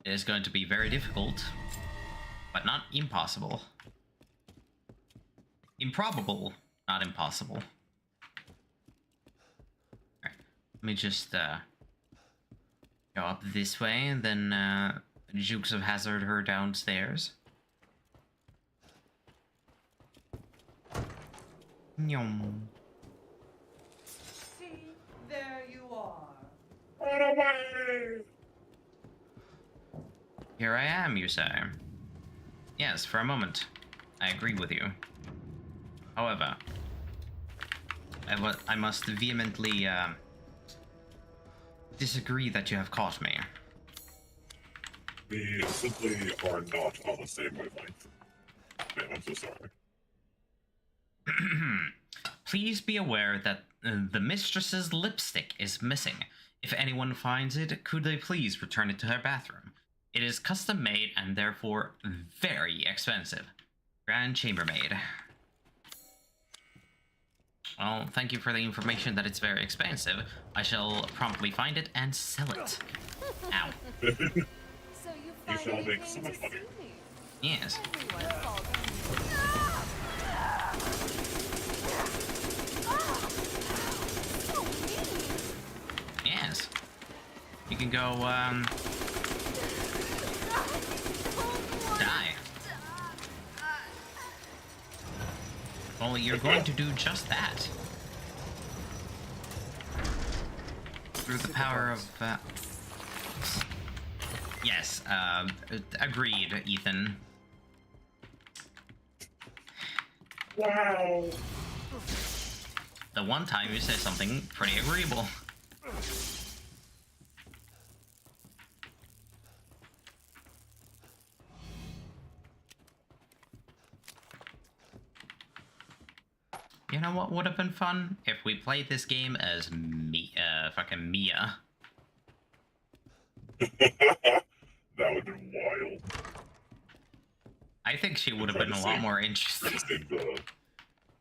It is going to be very difficult, but not impossible. Improbable, not impossible. Alright, let me just go up this way and then Jukes of Hazard her downstairs. Nyom. See, there you are. Run away! Here I am, you say. Yes, for a moment. I agree with you. However, I must vehemently disagree that you have caught me. We simply are not on the same wavelength. Man, I'm so sorry. Please be aware that the mistress's lipstick is missing. If anyone finds it, could they please return it to her bathroom? It is custom made and therefore very expensive. Grand Chambermaid. Well, thank you for the information that it's very expensive. I shall promptly find it and sell it. Ow. So you You finally shall make came so to much money. see me. Yes. Everyone falls on you. So mean. Yes. You can go, die. Well, you're going to do just that. Through the power of, Yes, agreed, Ethan. Wow. The one time you said something pretty agreeable. You know what would have been fun? If we played this game as fucking Mia. That would have been wild. I think she would have been a lot more interesting.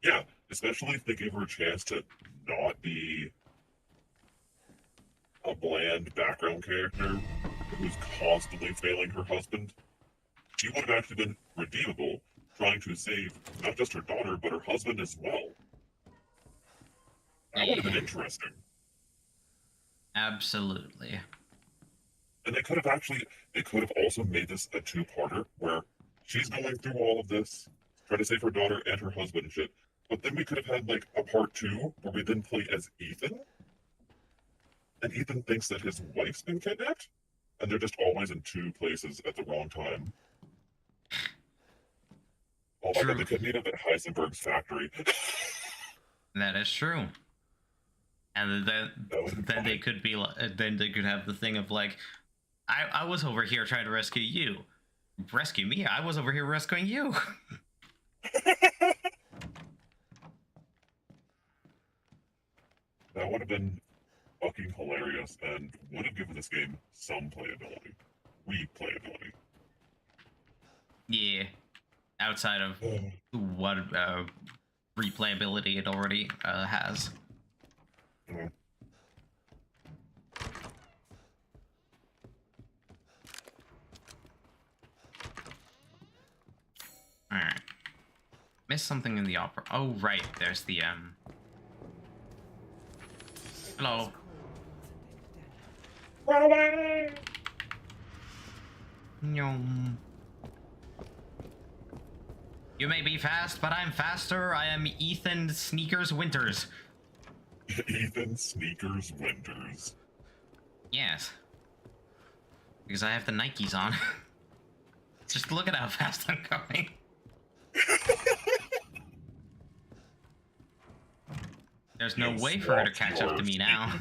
Yeah, especially if they gave her a chance to not be a bland background character who's constantly failing her husband. She would have actually been redeemable, trying to save not just her daughter, but her husband as well. That would have been interesting. Absolutely. And they could have also made this a two-parter where she's going through all of this, trying to save her daughter and her husband and shit. But then we could have had like a part 2 where we then play as Ethan. And Ethan thinks that his wife's been kidnapped. And they're just always in two places at the wrong time. Oh my god, they could meet up at Heisenberg's factory. That is true. And then they could be then they could have the thing of like, I was over here trying to rescue you. Rescue me? I was over here rescuing you. That would have been fucking hilarious and would have given this game some playability. Replayability. Yeah. Outside of what replayability it already has. Yeah. Alright. Missed something in the opera. Oh, right. There's the, Hello. Nyom. You may be fast, but I'm faster. I am Ethan Sneakers Winters. Ethan Sneakers Winters. Yes. Because I have the Nikes on. Just look at how fast I'm going. There's no way for her to catch up to me now.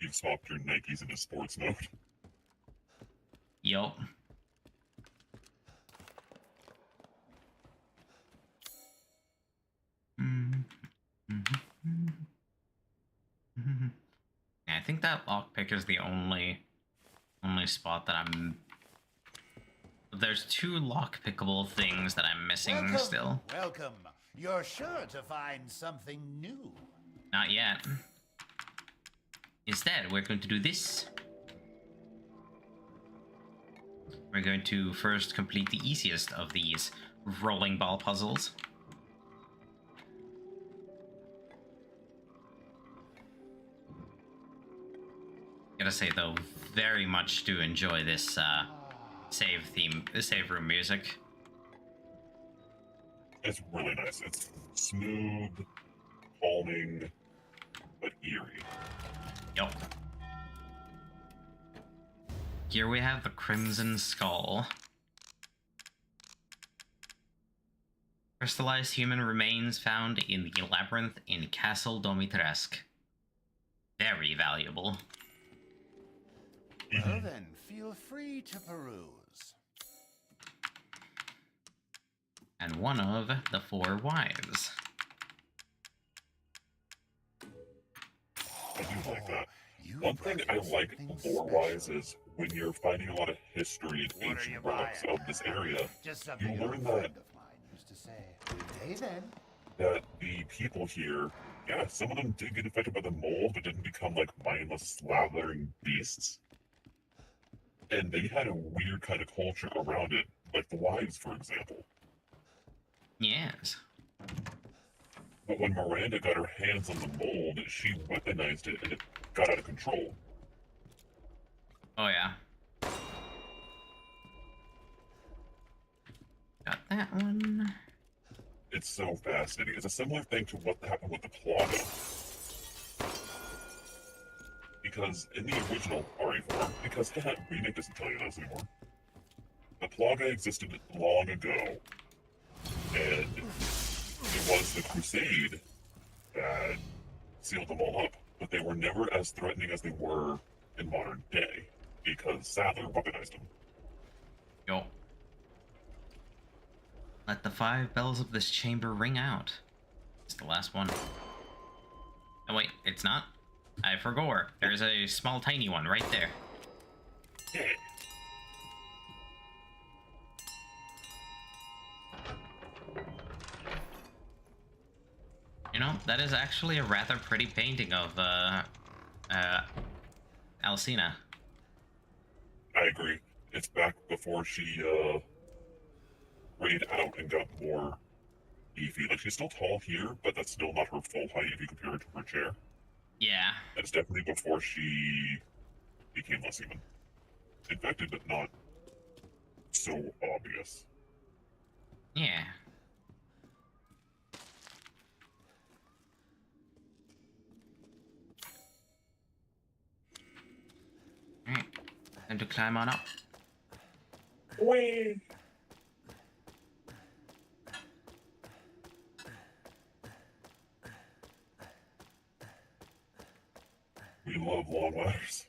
You've swapped your Nikes into sports mode. Yup. Yeah, I think that lockpick is the only spot that I'm. There's two lockpickable things that I'm missing still. Welcome. You're sure to find something new. Not yet. Instead, we're going to do this. We're going to first complete the easiest of these rolling ball puzzles. Gotta say though, very much do enjoy this save room music. It's really nice. It's smooth, calming, but eerie. Yup. here we have the Crimson Skull. Crystallized human remains found in the labyrinth in Castle Domitresque. Very valuable. Well then, feel free to peruse. And one of the 4 wives. I do like that. You One thing I brought like something lore-wise special. is when you're finding a lot of history and What are you ancient relics buying? of this area, Just something you an learn old that friend of mine used to say. Good day then. that the people here, yeah, some of them did get infected by the mold, but didn't become like mindless, slathering beasts. And they had a weird kind of culture around it, like the wives, for example. Yes. But when Miranda got her hands on the mold, she weaponized it and it got out of control. Oh yeah. Got that one. It's so fascinating. It's a similar thing to what happened with the Plaga. Because in the original RE form, because remake doesn't tell you this anymore, the Plaga existed long ago, and it was the Crusade that sealed them all up, but they were never as threatening as they were in modern day, because Sadler weaponized them. Yo. Let the 5 bells of this chamber ring out. It's the last one. Oh wait, it's not? I forgot. There's a small tiny one right there. Yeah. You know, that is actually a rather pretty painting of, Alcina. I agree. It's back before she, rayed out and got more beefy. Like, she's still tall here, but that's still not her full height if you compare it to her chair. Yeah. It's definitely before she became less human. Infected, but not so obvious. Yeah. Alright. Time to climb on up. Whee! We love long ladders.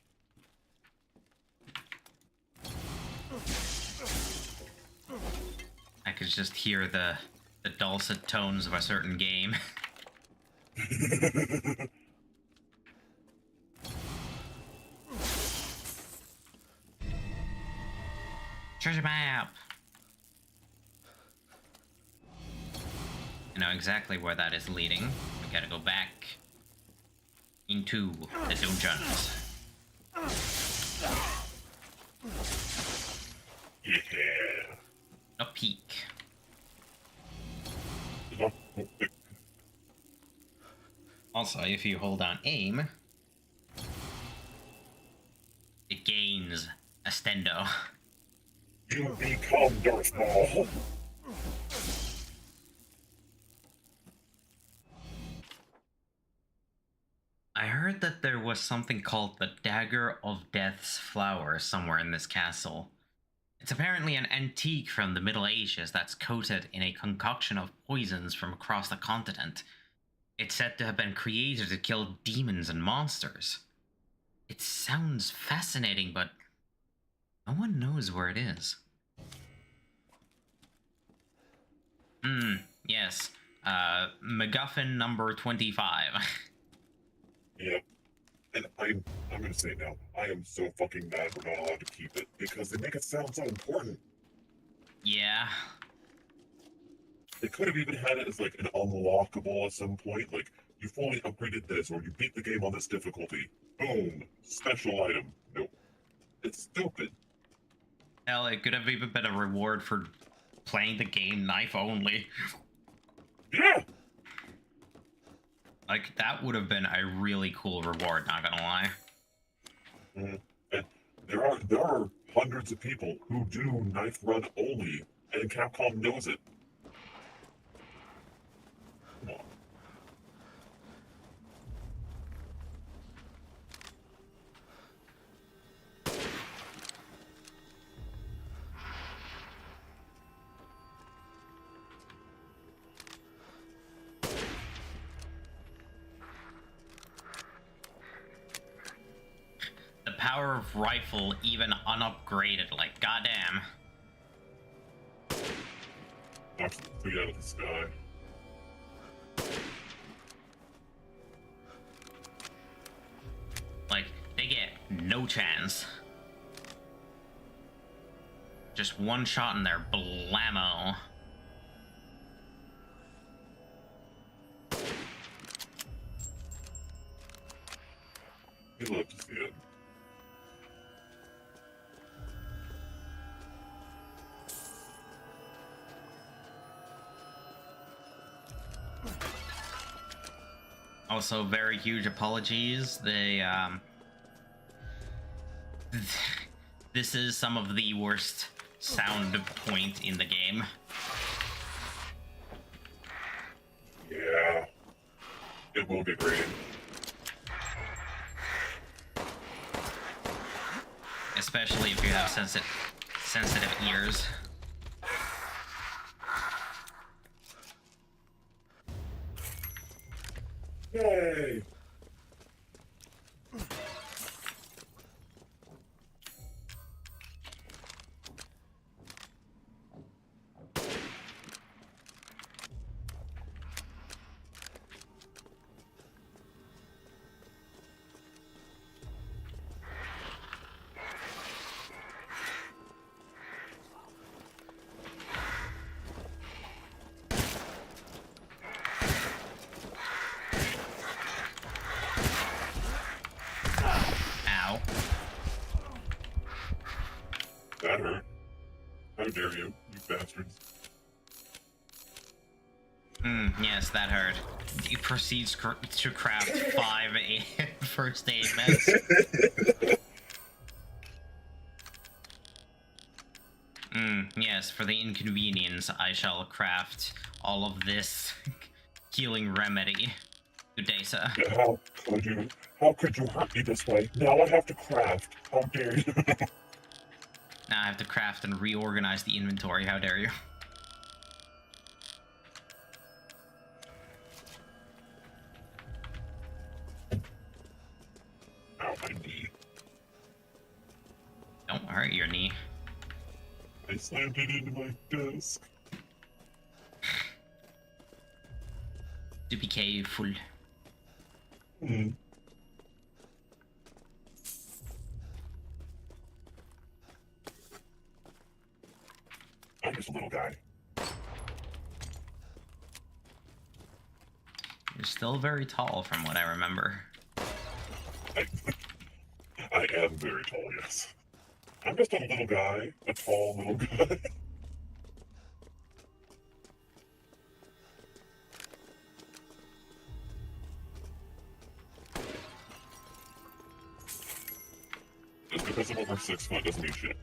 I could just hear the dulcet tones of a certain game. Treasure map! I know exactly where that is leading. We gotta go back into the dungeons. Yeah. A peek. Also, if you hold on aim, it gains a stendo. You become Darth Maul. I heard that there was something called the Dagger of Death's Flower somewhere in this castle. It's apparently an antique from the Middle Ages that's coated in a concoction of poisons from across the continent. It's said to have been created to kill demons and monsters. It sounds fascinating, but no one knows where it is. Yes. MacGuffin number 25. Yeah. And I'm gonna say now, I am so fucking mad we're not allowed to keep it, because they make it sound so important. Yeah. They could have even had it as like an unlockable at some point, like, you fully upgraded this, or you beat the game on this difficulty. Boom! Special item. Nope. It's stupid. Hell, it could have even been a reward for playing the game knife only. Yeah! Like, that would have been a really cool reward, not gonna lie. And there are hundreds of people who do knife run only, and Capcom knows it. Come on. power of rifle even unupgraded, like goddamn. Absolutely out of the sky. Like, they get no chance. Just one shot in there, blammo. You'd love to see it. Also, very huge apologies. This is some of the worst sound point in the game. Yeah. It will be great. Especially if you have sensitive ears. Yay! Ow. That hurt. How dare you bastards. Yes, that hurt. He proceeds to craft 5 first aid meds. Yes, for the inconvenience, I shall craft all of this healing remedy. Good day, sir. How could you? How could you hurt me this way? Now I have to craft. How dare you? Now I have to craft and reorganize the inventory. How dare you? Ow, my knee. Don't hurt your knee. I slammed it into my desk. To be careful. I'm just a little guy. You're still very tall from what I remember. I am very tall, yes. I'm just a little guy. A tall little guy. Just because I'm over 6 foot doesn't mean shit.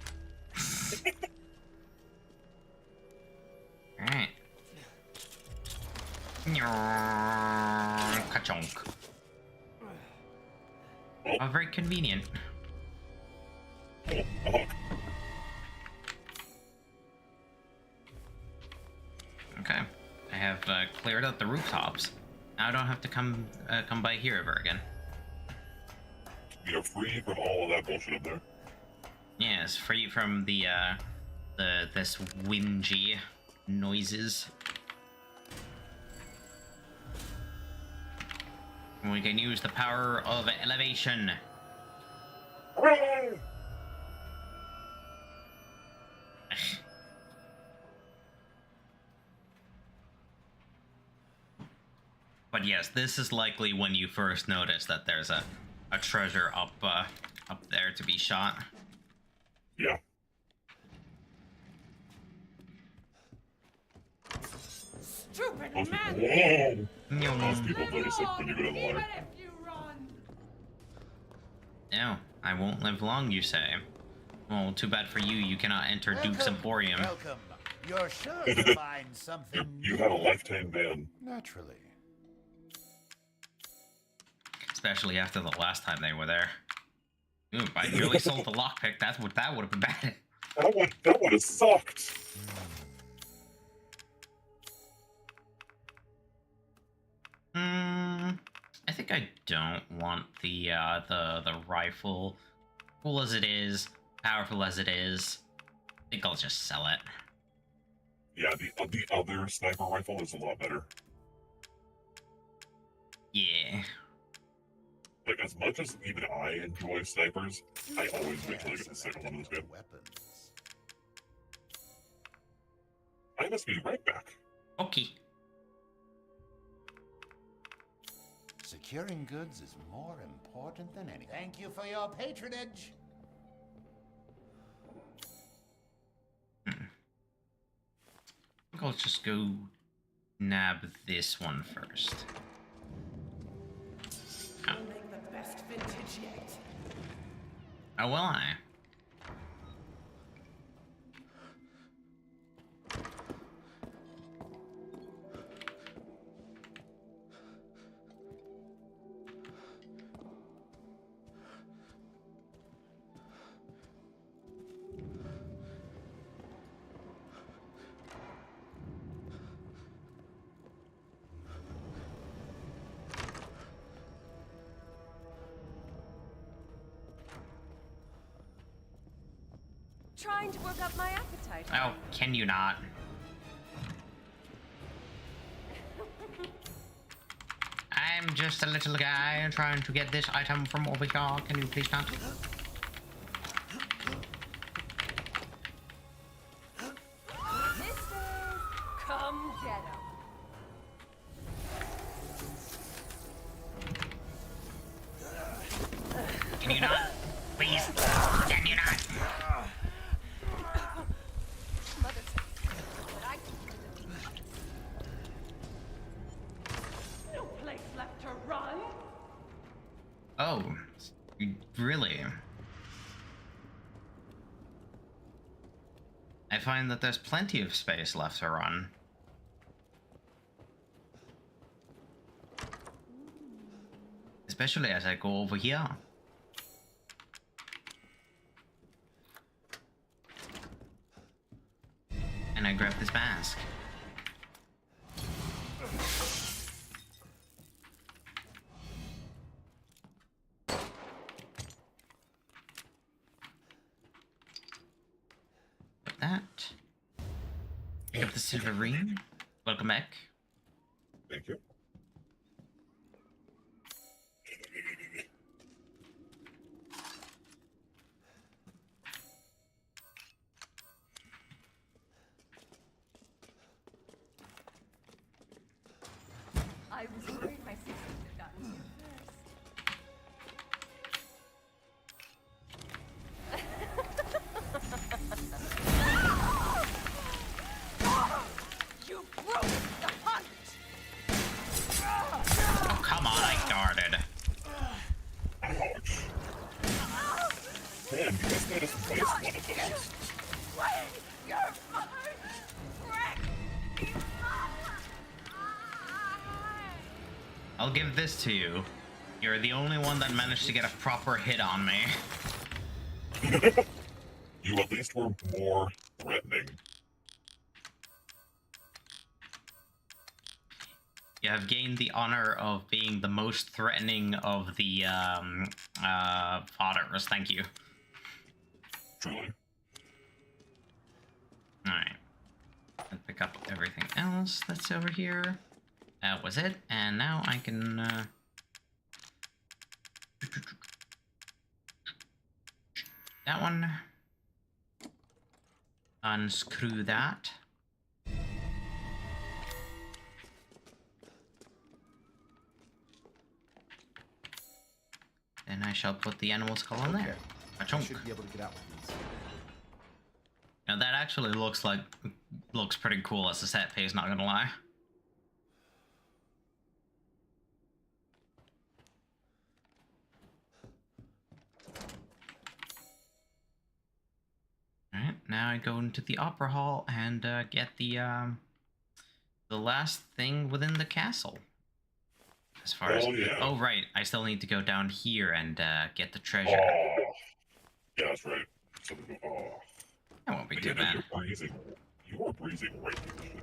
Alright. Ka-chonk. Oh, very convenient. Okay. I have cleared out the rooftops. Now I don't have to come by here ever again. You're free from all of that bullshit up there. Yes, free from the this whingy noises. We can use the power of elevation. Hooray! But yes, this is likely when you first notice that there's a treasure up there to be shot. Yeah. Stupid Most man! people, most people notice it when you go to the Even water. if you run. No, I won't live long, you say. Well, too bad for you, you cannot enter Duke's Emporium. Welcome. You're sure to find something You have a lifetime ban. Naturally. Especially after the last time they were there. Ooh, I nearly sold the lockpick, that would have been bad. That would have sucked. I think I don't want the rifle cool as it is, powerful as it is, I think I'll just sell it. Yeah, the other sniper rifle is a lot better. Yeah. Like, as much as even I enjoy snipers, I always wait till I get the second one of this game. Weapons. I must be right back. Okay. Securing goods is more important than anything. Thank you for your patronage. I think I'll just go nab this one first. You'll make the best vintage yet. Oh, will I? Trying to work up my appetite. Oh, can you not? I'm just a little guy trying to get this item from over here. Can you please not? Misters, come get 'em. Can you not? Please? Can you not? Mother said, but I can do it. No place left to run. Oh, really? I find that there's plenty of space left to run. Especially as I go over here. And I grab this mask. Like that. Pick up the silver ring. Welcome back. Thank you. I was worried my sister would have gotten here first. You broke the hunt! Oh, come on, I guarded. Ouch. Man, you guys let us waste one of those. Wait! You're mine! Frick! I'll give this to you. You're the only one that managed to get a proper hit on me. You at least were more threatening. You have gained the honor of being the most threatening of the fathers. Thank you. Truly. Alright. I'll pick up everything else that's over here. That was it. And now I can... that one. Unscrew that. And I shall put the animal skull on there. A I chunk. should be able to get out with these. Now that actually looks pretty cool as a set piece, not gonna lie. Alright, now I go into the opera hall and get the last thing within the castle. As far as... Oh, yeah. Oh, right, I still need to go down here and get the treasure. Oh. Yeah, that's right. So, oh. That won't be too Again, bad. you're breezing. You are breezing right through the shit.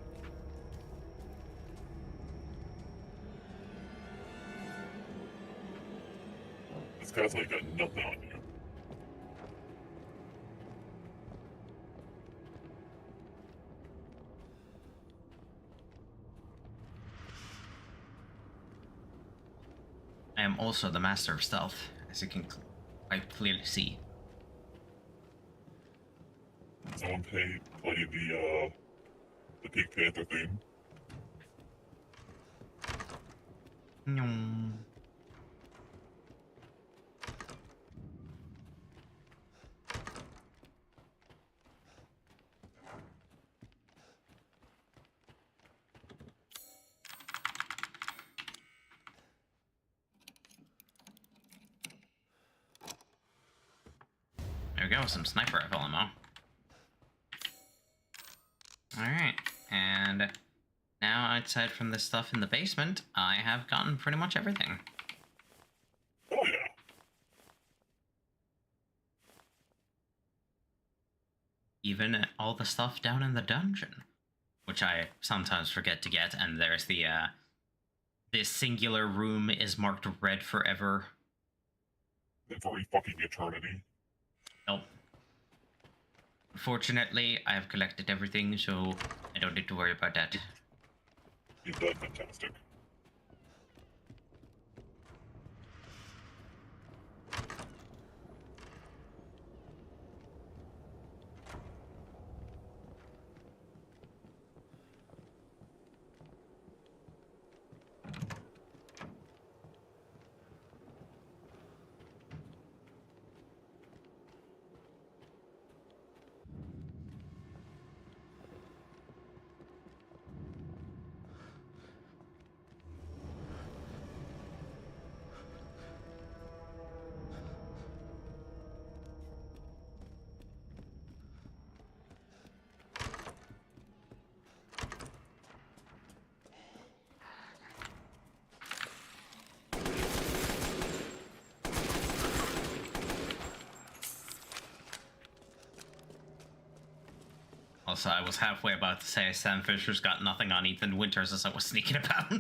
This guy's like got nothing on you. I am also the master of stealth, as you can quite clearly see. Someone play the Pink Panther theme. Nyong. There we go, some sniper rifle ammo. Alright, and now outside from the stuff in the basement, I have gotten pretty much everything. Oh yeah. Even all the stuff down in the dungeon, which I sometimes forget to get, and there's the, this singular room is marked red forever. Every fucking eternity. Nope. Fortunately, I have collected everything, so I don't need to worry about that. You've done fantastic. Also, I was halfway about to say Sam Fisher's got nothing on Ethan Winters as I was sneaking about.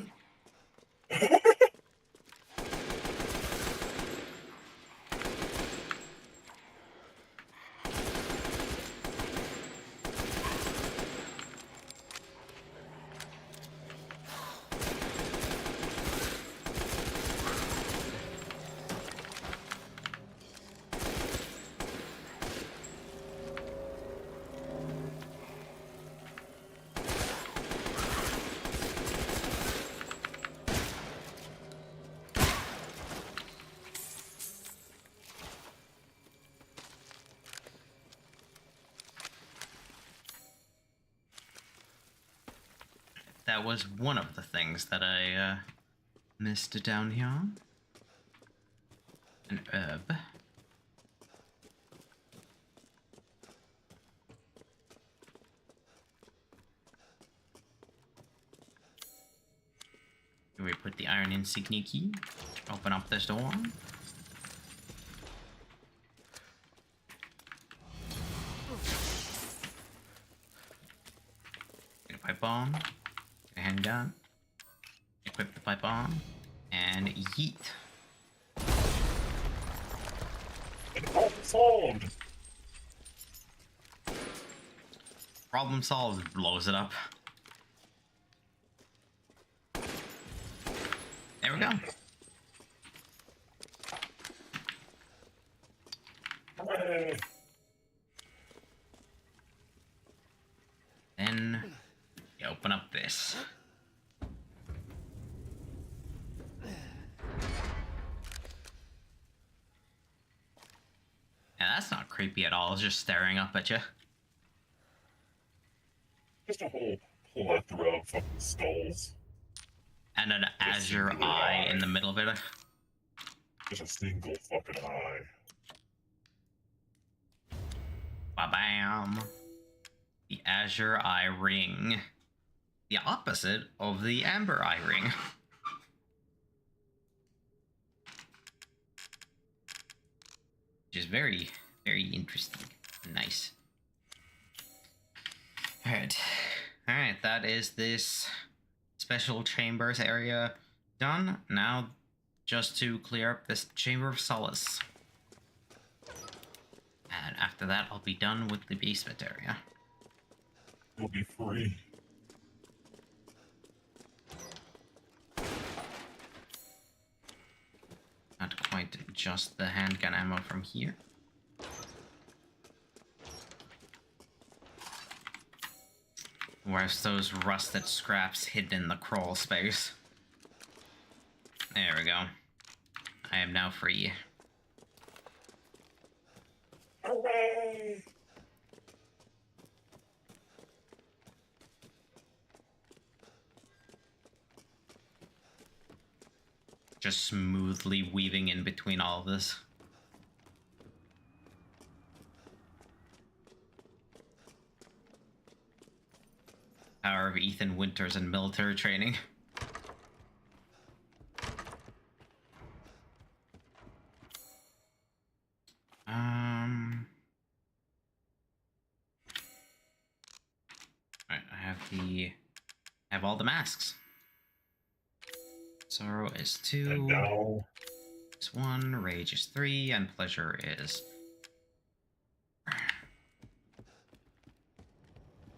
That was one of the things that I missed down here. An herb. Here we put the iron insignia key. Open up this door. Get a pipe bomb. A handgun, equip the pipe bomb, and yeet. And problem solved! Problem solved, blows it up. There we go. Hooray! Then you open up this. And that's not creepy at all, it's just staring up at you. Just a whole plethora of fucking skulls. And an Just azure singular eye eye. in the middle of it. Just a single fucking eye. Ba-bam. The azure eye ring. The opposite of the amber eye ring. Which is very, very interesting. Nice. Alright. Alright, that is this special chambers area done. Now, just to clear up this Chamber of Solace. And after that, I'll be done with the basement area. You'll be free. quite just the handgun ammo from here. Where's those rusted scraps hidden in the crawl space? There we go. I am now free. Hooray! Just smoothly weaving in between all of this. Power of Ethan Winters and military training. Alright, I have all the masks. Sorrow is 2. And now, Is 1, Rage is 3, and Pleasure is...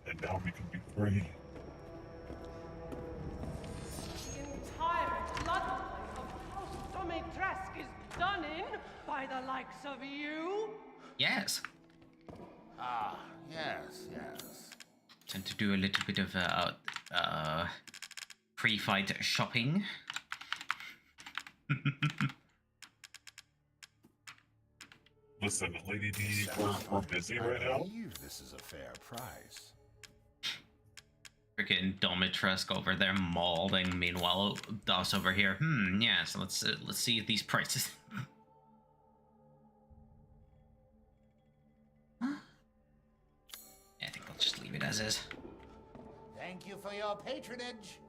and now we can be free. The entire bloodline of House Domitresk is done in by the likes of you? Yes! Ah, yes, yes. Tend to do a little bit of pre-fight shopping. Listen, Lady D, we're busy right I now. believe this is a fair price. Freaking Domitresk over there mauling. Meanwhile, Doss over here. Yeah. So let's see these prices. Yeah, I think I'll just leave it as is. Thank you for your patronage.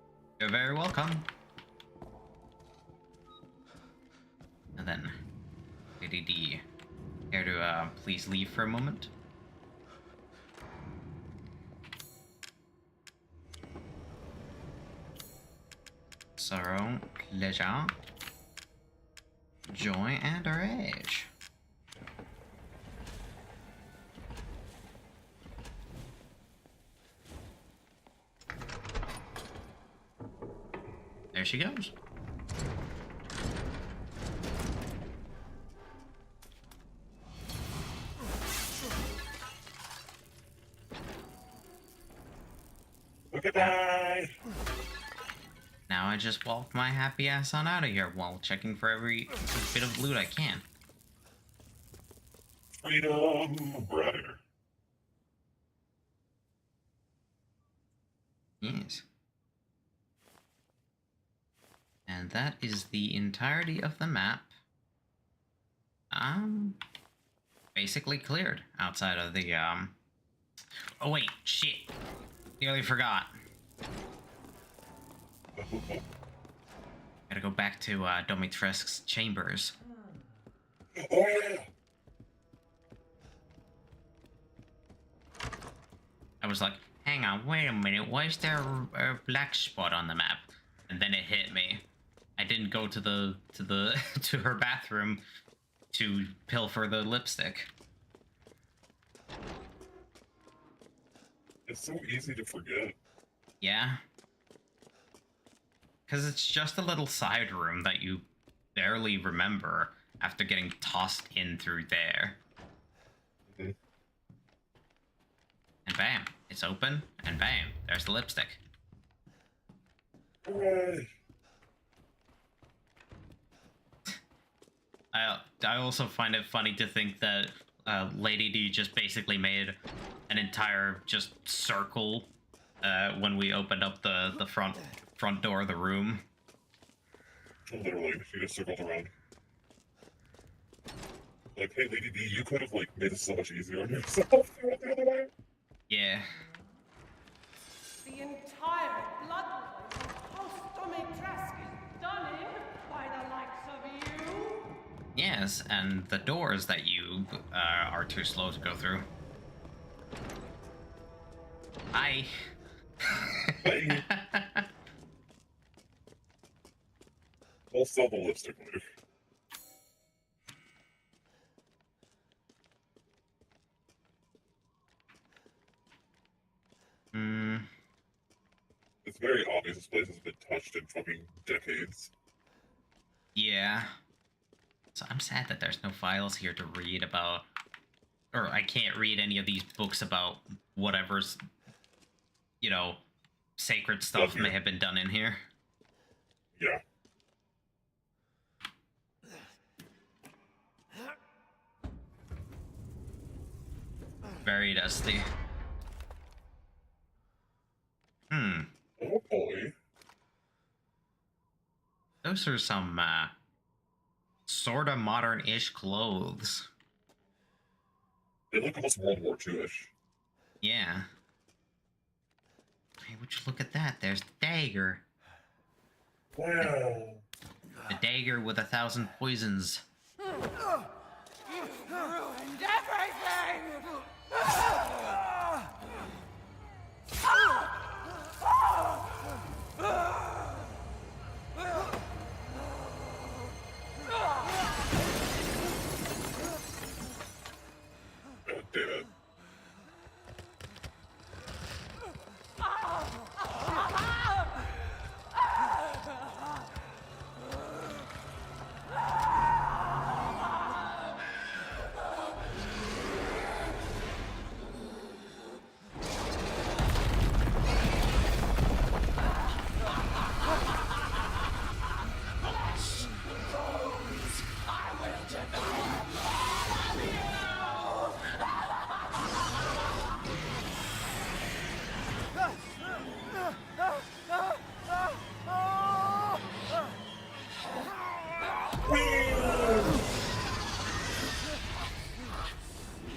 You're very welcome. And then, Lady D, care to please leave for a moment? Sorrow, pleasure, joy, and rage. There she goes. Goodbye! Now I just walk my happy ass on out of here while checking for every bit of loot I can. Freedom, brother. Yes. And that is the entirety of the map. Basically cleared outside of the, Oh wait, shit. Nearly forgot. Gotta go back to, Domitresk's chambers. Oh yeah! I was like, hang on, wait a minute, why is there a black spot on the map? And then it hit me. I didn't go to to her bathroom to pilfer the lipstick. It's so easy to forget. Yeah. Because it's just a little side room that you barely remember after getting tossed in through there. Mhm. And bam, it's open, and bam, there's the lipstick. Hooray! I also find it funny to think that Lady D just basically made an entire just circle when we opened up the front door of the room. Literally, she just circled around. Like, hey, Lady D, you could have, like, made this so much easier on yourself. You went the other way. Yeah. The entire bloodline of House Domitresk is done in by the likes of you? Yes, and the doors that you are too slow to go through. Hi. Bye. We'll sell the lipstick later. It's very obvious this place has been touched in fucking decades. Yeah. So I'm sad that there's no files here to read about, or I can't read any of these books about whatever's, you know, sacred stuff may have been done in here. Yeah. Very dusty. Hmm. Oh boy. Those are some, sorta modern-ish clothes. They look almost World War II-ish. Yeah. Hey, would you look at that? There's the dagger. Wow. The dagger with 1,000 poisons. Ruined everything! God damn it.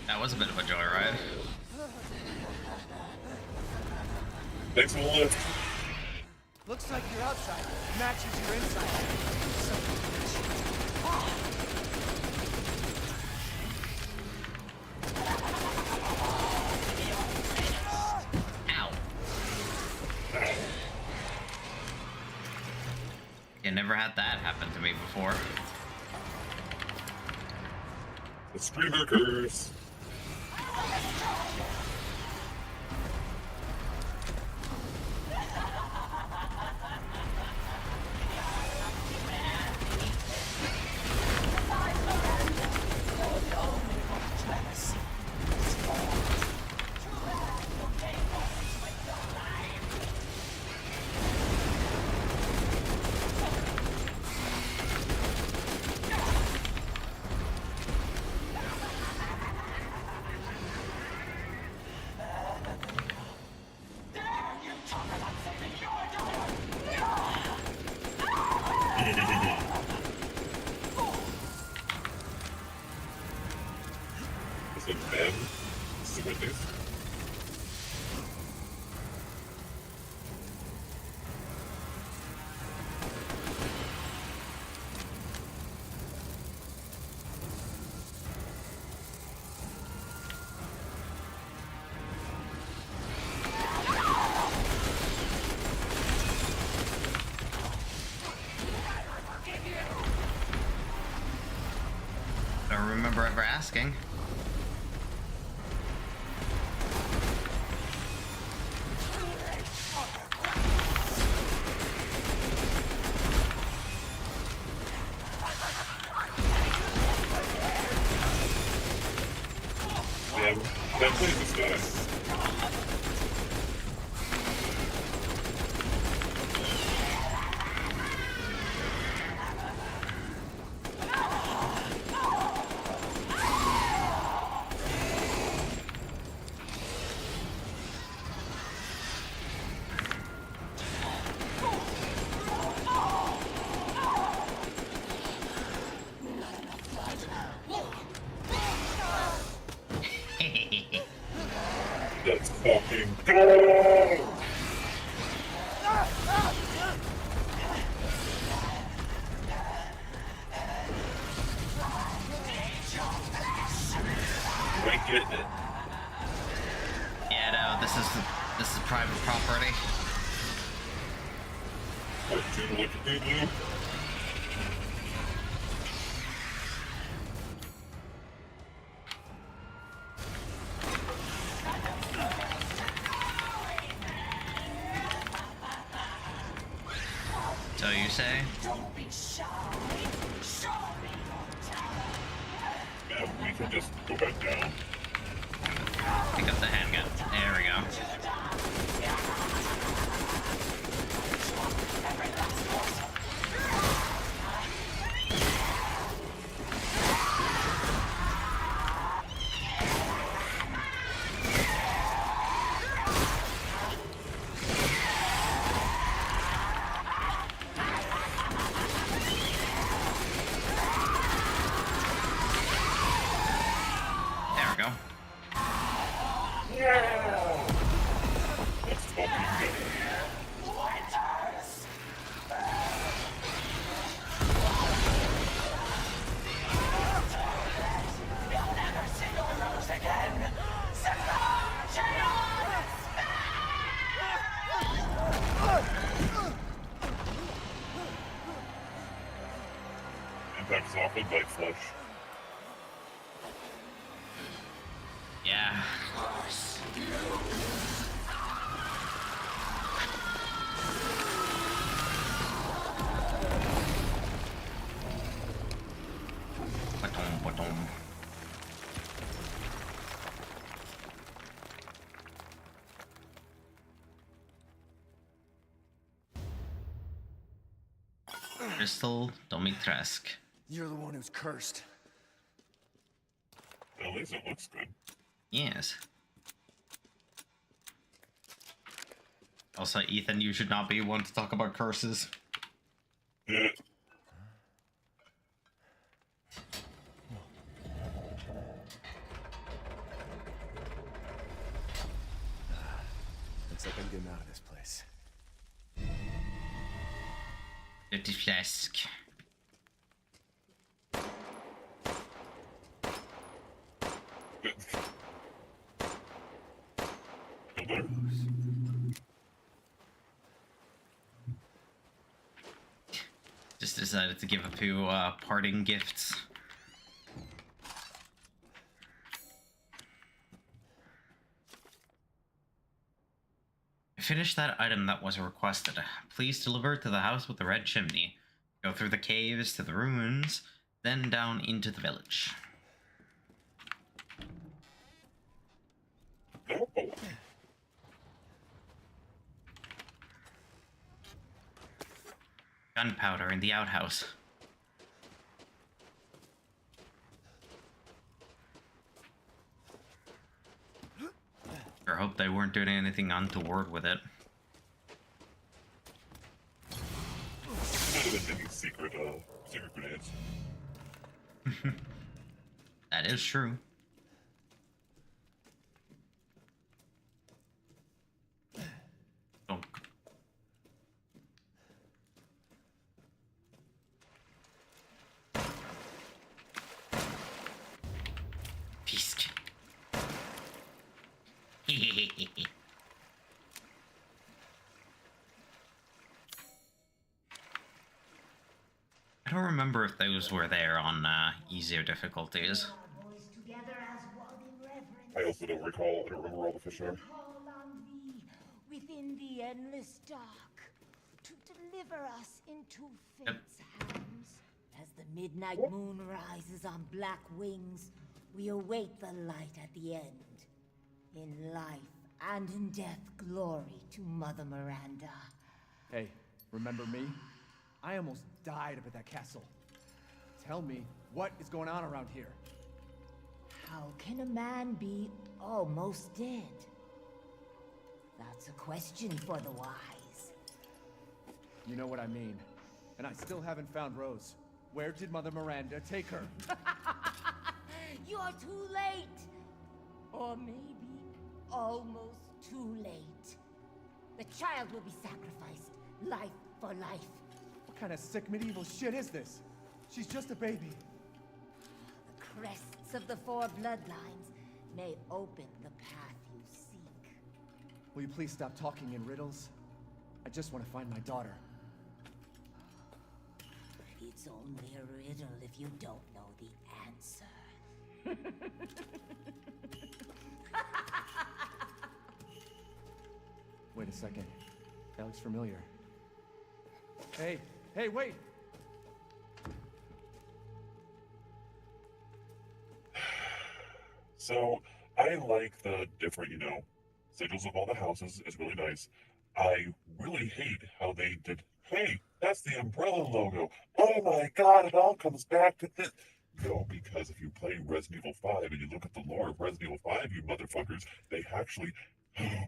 That was a bit of a joyride. Thanks for the lift. Looks like your outside matches your inside. Ow. You never had that happen to me before. The Screamer curse. Is it Ben? Is it Wendy's? Don't remember ever asking. Yeah, Ben plays this guy. Let's fucking go! You ain't getting it. Yeah, no, this is private property. What you look at me, Blue? So you say? Don't be shy. Show me your Ethan, just go back down. Pick up the handgun. There we go. There we go. Let's fucking go. Impacts off with bite flesh. Yeah. Ba-dum. Crystal Domitresk. You're the one who's cursed. At least it looks good. Yes. Also, Ethan, you should not be one to talk about curses. Yeah. Looks like I'm getting out of this place. Dirty flask. Still there? Just decided to give a few parting gifts. Finish that item that was requested. Please deliver it to the house with the red chimney. Go through the caves to the ruins, then down into the village. Oh. Gunpowder in the outhouse. I hope they weren't doing anything untoward with it. Better than any secret grenades. That is true. Donk. Pisk. I don't remember if those were there on easier difficulties. I also don't recall. I don't remember all the fish are. Call on thee within the endless dark to deliver us into fate's hands. As the midnight moon rises on black wings, we await the light at the end. In life and in death, glory to Mother Miranda. Hey, remember me? I almost died up at that castle. Tell me, what is going on around here? How can a man be almost dead? That's a question for the wise. You know what I mean. And I still haven't found Rose. Where did Mother Miranda take her? You're too late. Or maybe almost too late. The child will be sacrificed, life for life. What kind of sick medieval shit is this? She's just a baby. The crests of the four bloodlines may open the path you seek. Will you please stop talking in riddles? I just want to find my daughter. It's only a riddle if you don't know the answer. Wait a second. That looks familiar. Hey, wait! So I like the different, sigils of all the houses. It's really nice. I really hate how they did. Hey, that's the umbrella logo. Oh my god, it all comes back to this. No, because if you play Resident Evil 5 and you look at the lore of Resident Evil 5, you motherfuckers, they actually. I'm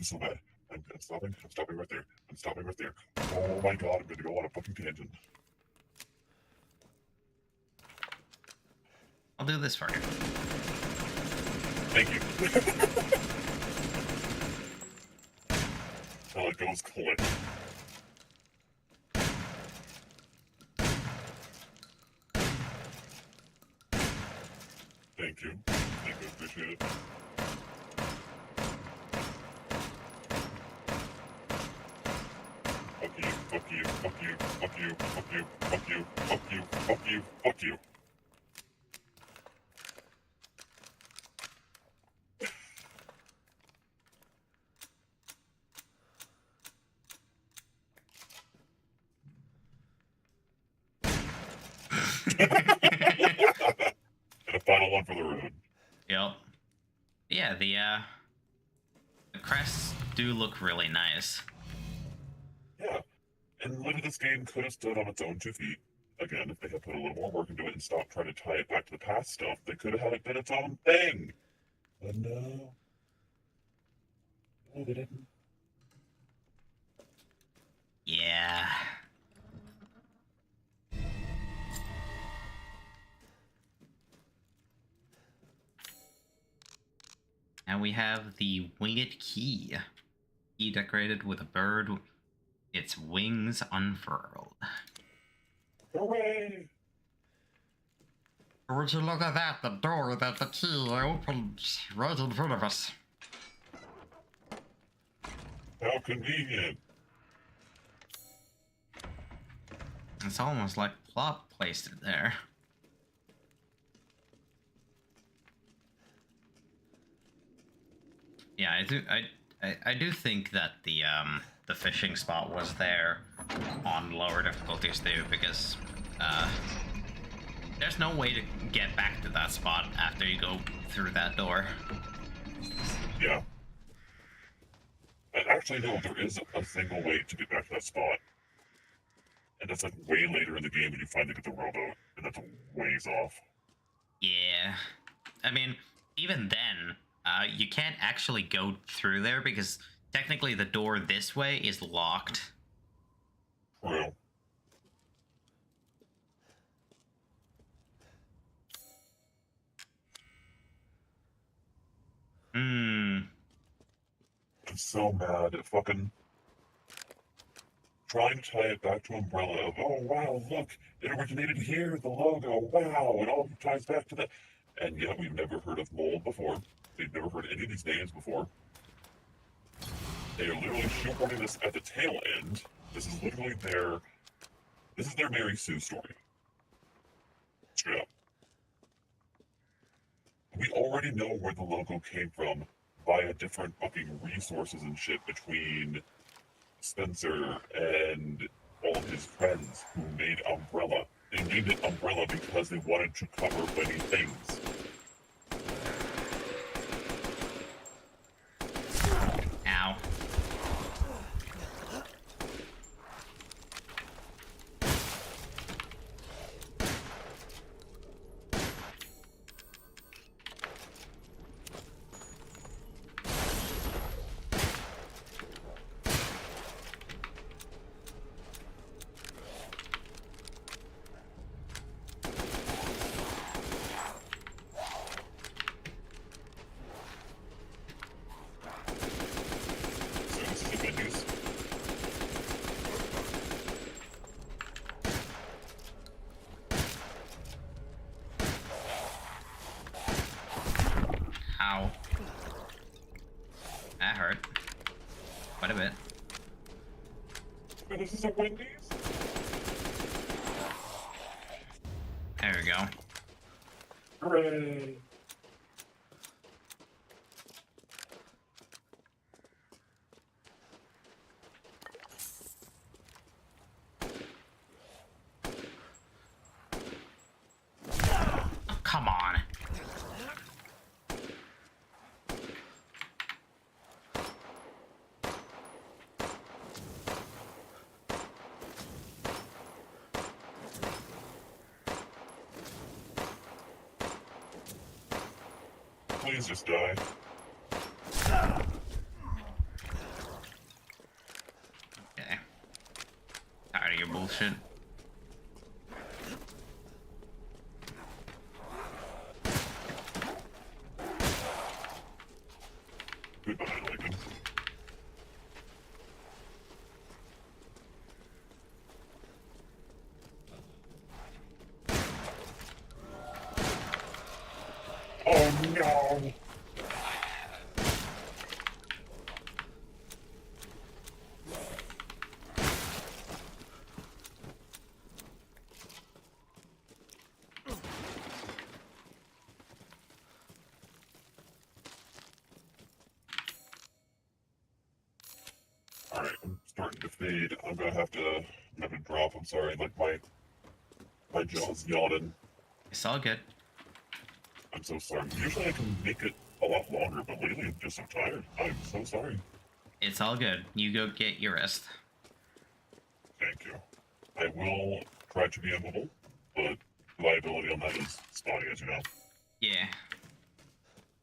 so bad. I'm stopping. I'm stopping right there. I'm stopping right there. Oh my god, I'm gonna go on a fucking tangent. I'll do this for you. Thank you. How it goes click. Thank you. Thank you. Appreciate it. Fuck you. Fuck you. Fuck you. Fuck you. Fuck you. Fuck you. Fuck you. Fuck you. And a final one for the road. Yep. Yeah, the crests do look really nice. Yeah. And look at this game could have stood on its own 2 feet. Again, if they had put a little more work into it and stopped trying to tie it back to the past stuff, they could have had it been its own thing. But no. No, they didn't. Yeah. Now we have the winged key. Key decorated with a bird, its wings unfurled. Hooray! Would you look at that? The door that the key opens right in front of us. How convenient. It's almost like Plop placed it there. Yeah, I do think that the fishing spot was there on lower difficulties too, because there's no way to get back to that spot after you go through that door. Yeah. And actually, no, there is a single way to get back to that spot. And that's like way later in the game when you finally get the rowboat, and that's a ways off. Yeah. I mean, even then, you can't actually go through there because technically the door this way is locked. True. I'm so mad at fucking trying to tie it back to Umbrella of, oh wow, look, it originated here, the logo, wow, it all ties back to that. And yet we've never heard of Mold before. They've never heard any of these names before. They are literally shoehorning this at the tail end. This is literally their Mary Sue story. Straight up. We already know where the logo came from via different fucking resources and shit between Spencer and all of his friends who made Umbrella. They named it Umbrella because they wanted to cover many things. Ow. So this is the good news. Ow. That hurt. Quite a bit. This is a Wendy's? There we go. Hooray! Come on. please just die? Okay. Tired of your bullshit. Goodbye, Lincoln. Oh no! Alright, I'm starting to fade. I'm gonna have to drop. I'm sorry, like my jaw's yawning. It's all good. I'm so sorry. Usually I can make it a lot longer, but lately I'm just so tired. I'm so sorry. It's all good. You go get your rest. Thank you. I will try to be immobile, but reliability on that is spotty, as you know. Yeah.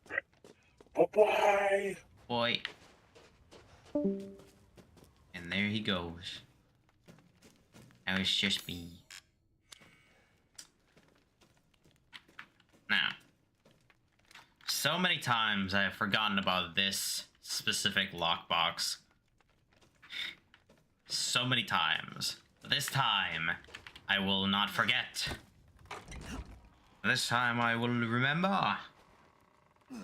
Right. Bye-bye! Boy. And there he goes. Now it's just me. Now. So many times I have forgotten about this specific lockbox. So many times. But this time, I will not forget. This time I will remember. Oh,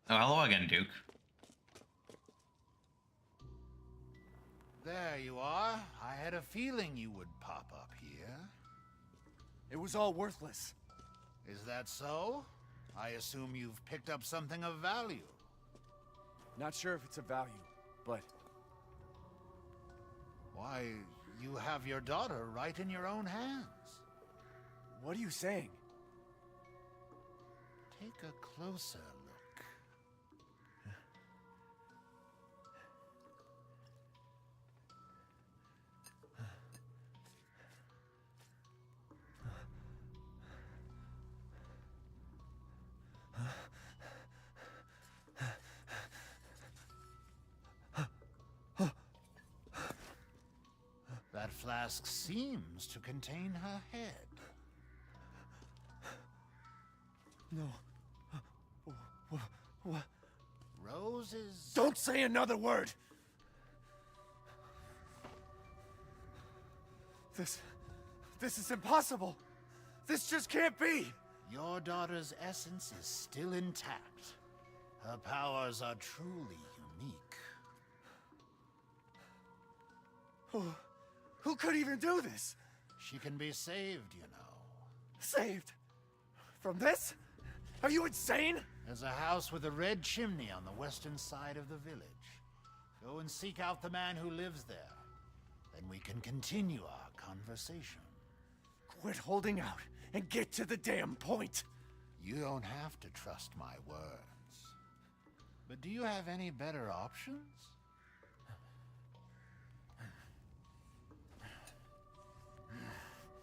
hello again, Duke. There you are. I had a feeling you would pop up here. It was all worthless. Is that so? I assume you've picked up something of value. Not sure if it's of value, but Why, you have your daughter right in your own hands. what are you saying? Take a closer look. That flask seems to contain her head. No. What? Roses. Don't say another word! This is impossible! This just can't be! Your daughter's essence is still intact. Her powers are truly unique. Who could even do this? She can be saved, you know. Saved? From this? Are you insane? There's a house with a red chimney on the western side of the village. Go and seek out the man who lives there. Then we can continue our conversation. Quit holding out and get to the damn point! You don't have to trust my words. But do you have any better options?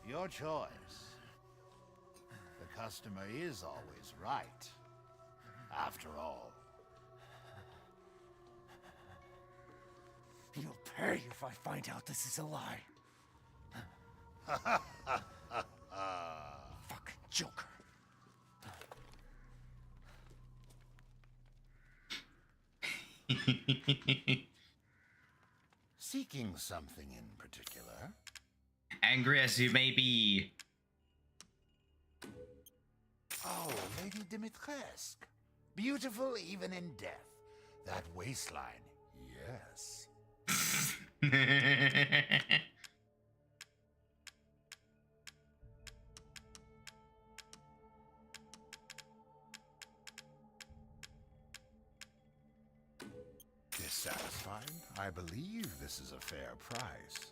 Your choice. The customer is always right. After all. You'll pay if I find out this is a lie. Fucking Joker. Seeking something in particular? Angry as you may be. Oh, Lady Dimitrescu. Beautiful even in death. That waistline, yes. Dissatisfied? I believe this is a fair price.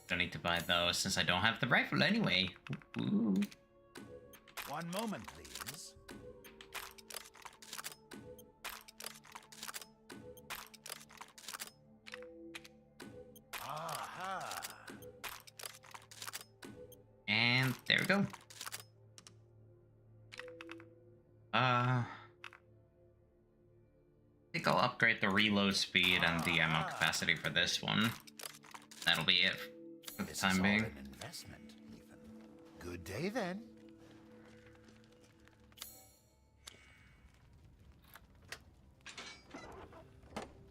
Don't need to buy those since I don't have the rifle anyway. Ooh. One moment, please. there we go. I think I'll upgrade the reload speed and the ammo capacity for this one. That'll be it for the This time is being. all an investment, Ethan. Good day then.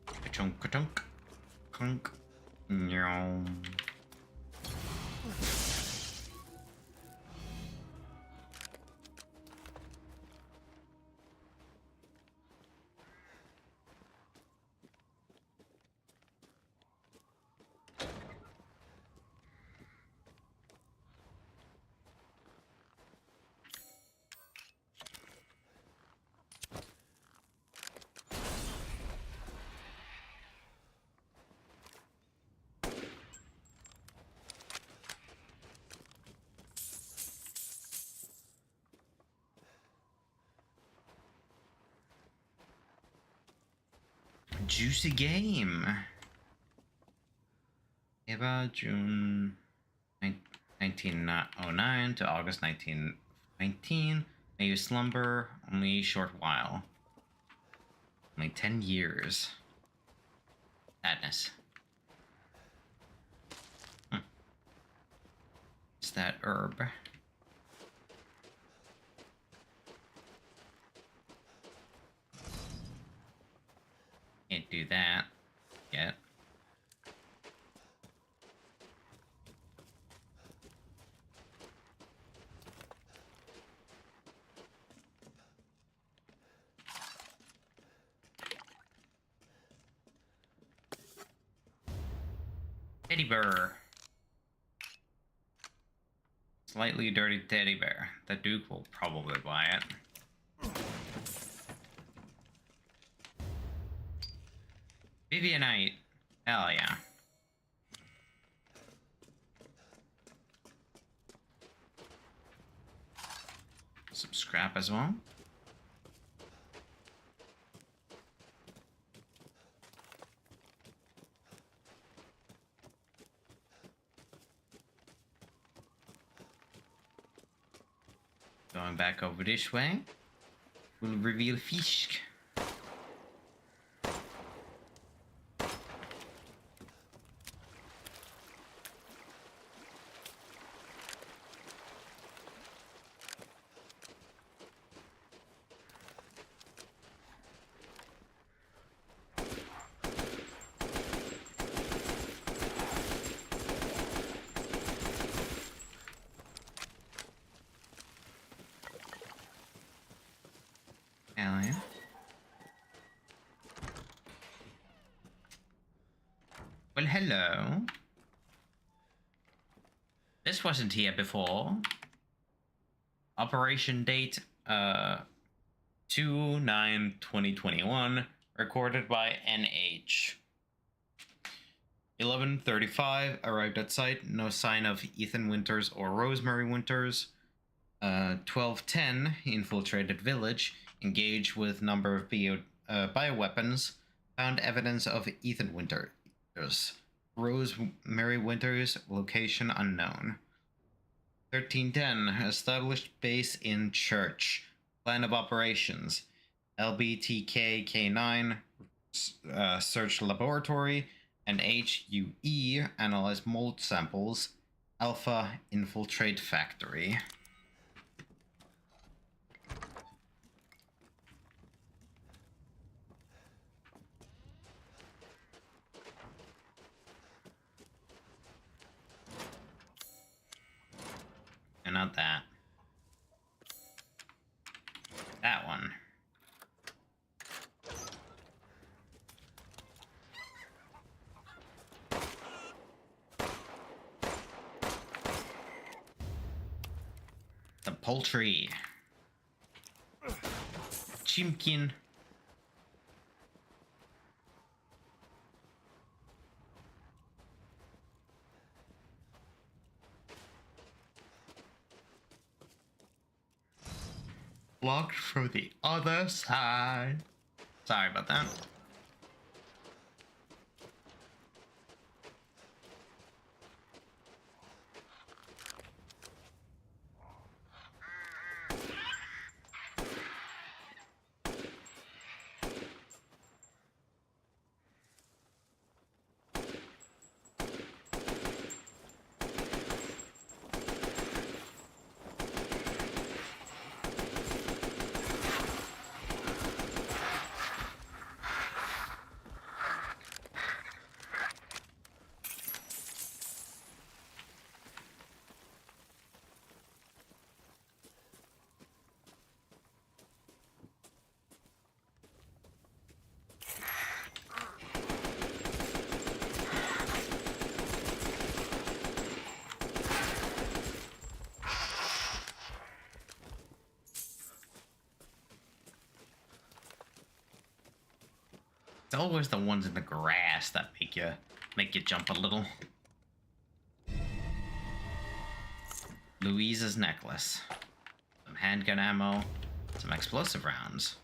Ka-chunk, ka-chunk, clunk, nyom. Juicy game. About June 1909 to August 1919. May you slumber only a short while. Only 10 years. Sadness. It's that herb. Can't do that yet. Teddy bear. Slightly dirty teddy bear. The Duke will probably buy it. Vivianite. Hell yeah. Some scrap as well. Going back over this way, we'll reveal fish. Hell yeah. Well, hello. This wasn't here before. Operation date, 2/9/2021, recorded by NH. 11:35, arrived at site, no sign of Ethan Winters or Rosemary Winters. 12:10, infiltrated village, engaged with number of bioweapons, found evidence of Ethan Winters. Rosemary Winters, location unknown. 13:10, established base in church. Plan of operations: LBTK K9, search laboratory, and HUE, analyze mold samples. Alpha, infiltrate factory. And not that. That one. The poultry. Chimkin. Blocked from the other side. Sorry about that. always the ones in the grass that make you jump a little. Louisa's necklace. Some handgun ammo. Some explosive rounds.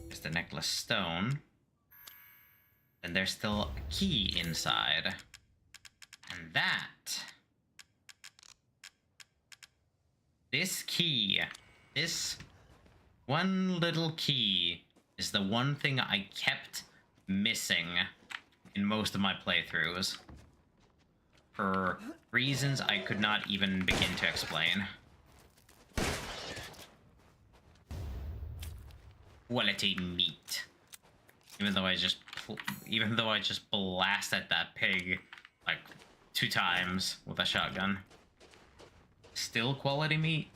There's the necklace stone. And there's still a key inside. And this key, this one little key is the one thing I kept missing in most of my playthroughs. For reasons I could not even begin to explain. Quality meat. Even though I just blasted that pig like 2 times with a shotgun. Still quality meat.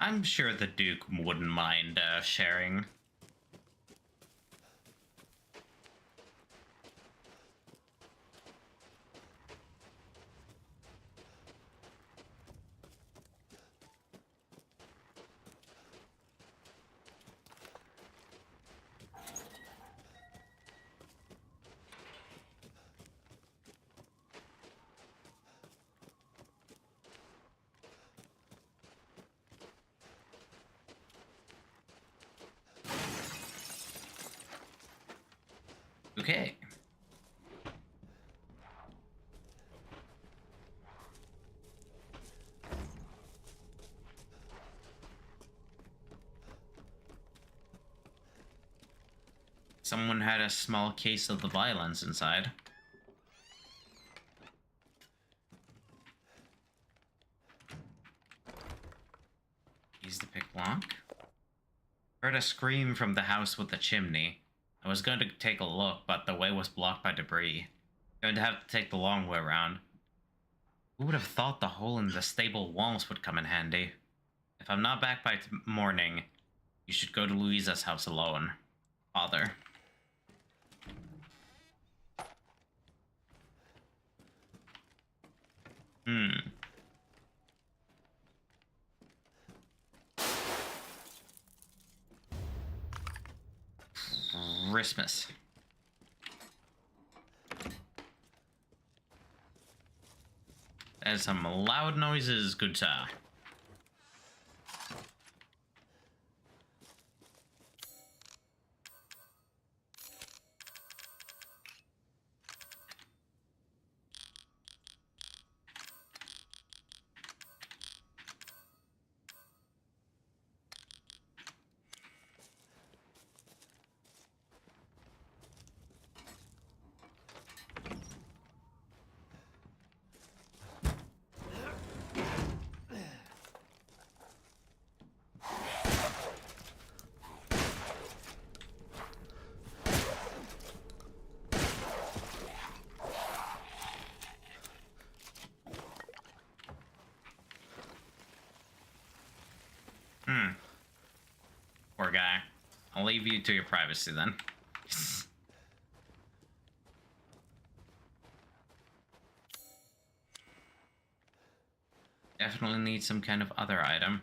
I'm sure the Duke wouldn't mind sharing. Okay. Someone had a small case of the violence inside. Use the pick lock. Heard a scream from the house with the chimney. I was going to take a look, but the way was blocked by debris. Going to have to take the long way around. Who would have thought the hole in the stable walls would come in handy? If I'm not back by morning, you should go to Louisa's house alone. Father. Christmas. There's some loud noises, good sir. Poor guy. I'll leave you to your privacy then. Definitely need some kind of other item.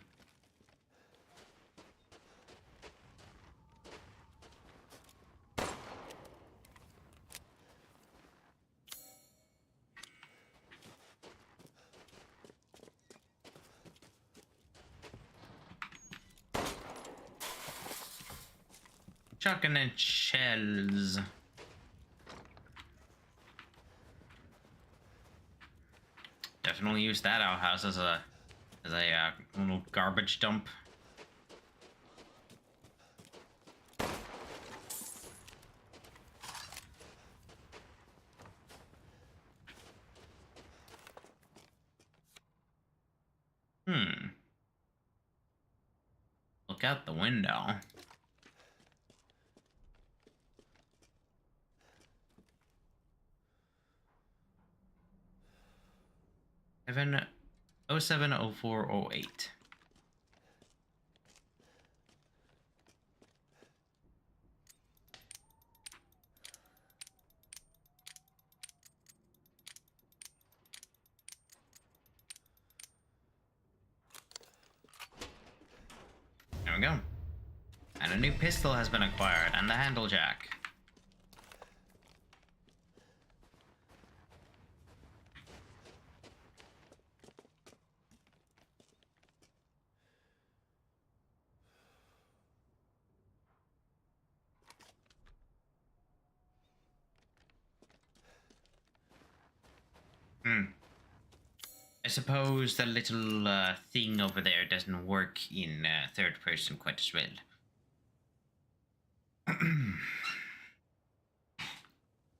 Shotgun and shells. Definitely use that outhouse as a little garbage dump. Look out the window. 070408. There we go. And a new pistol has been acquired, and the handle jack. I suppose the little thing over there doesn't work in third person quite as well.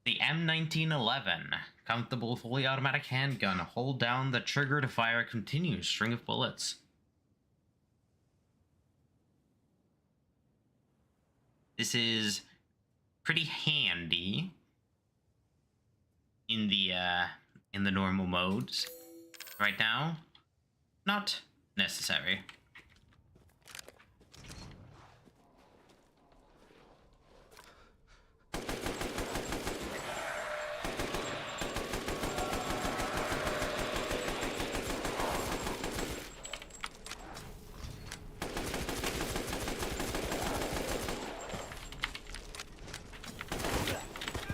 The M1911, countable fully automatic handgun. Hold down the trigger to fire a continuous string of bullets. This is pretty handy in the normal modes. Right now, not necessary.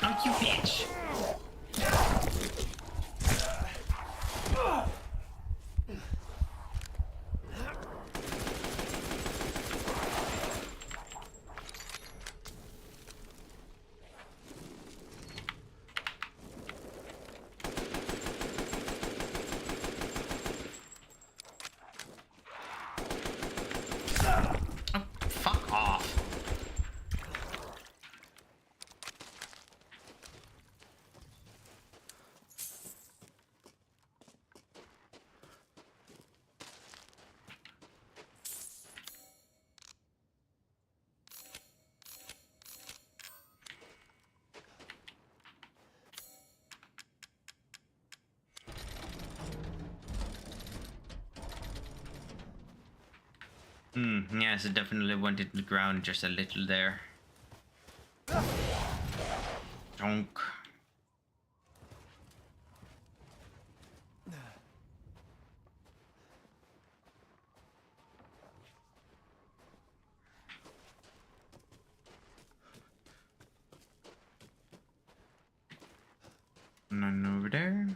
Oh, you bitch! Oh, fuck off. Yes, it definitely went into the ground just a little there. Donk. None over there.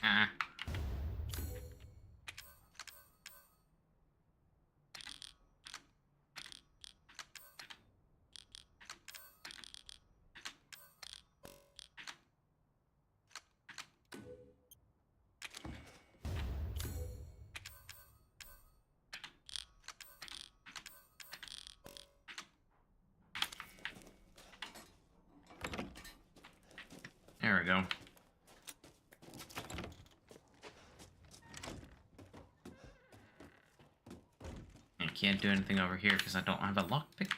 Ah. There we go. I can't do anything over here because I don't have a lockpick.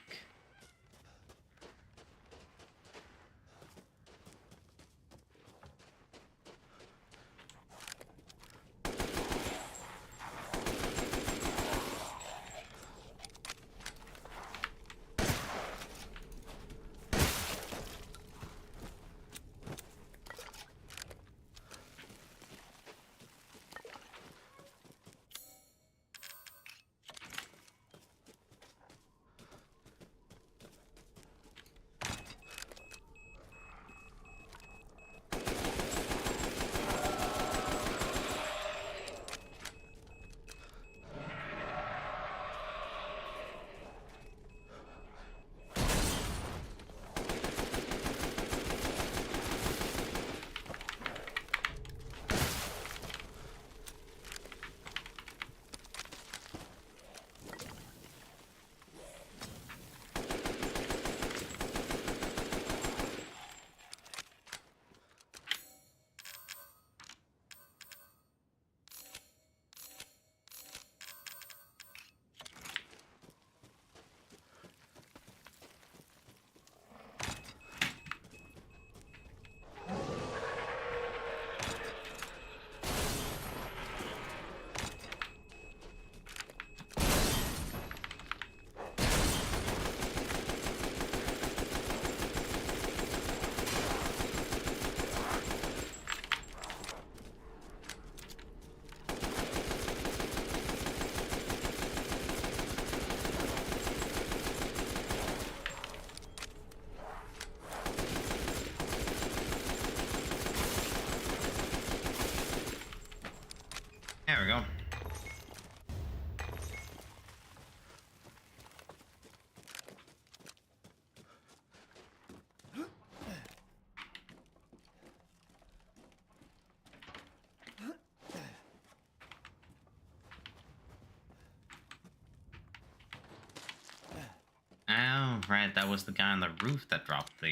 Oh, right, that was the guy on the roof that dropped the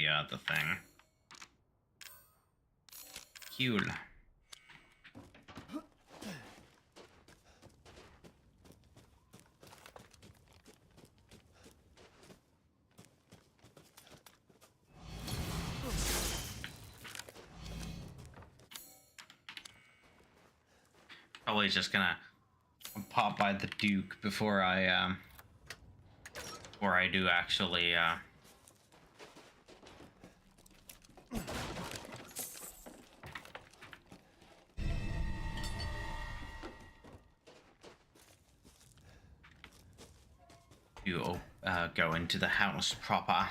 thing. Cool. Probably just gonna pop by the Duke before I do actually go into the house proper.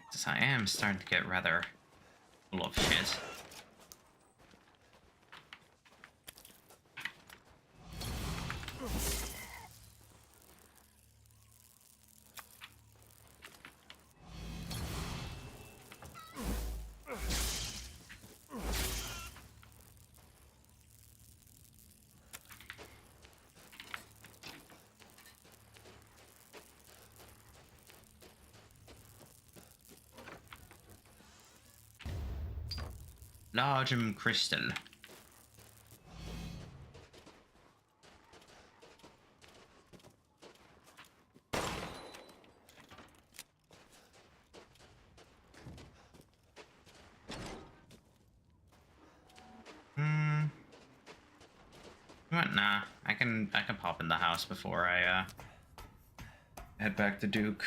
Because I am starting to get rather full of shit. Large crystal. What? Nah, I can pop in the house before I head back to Duke.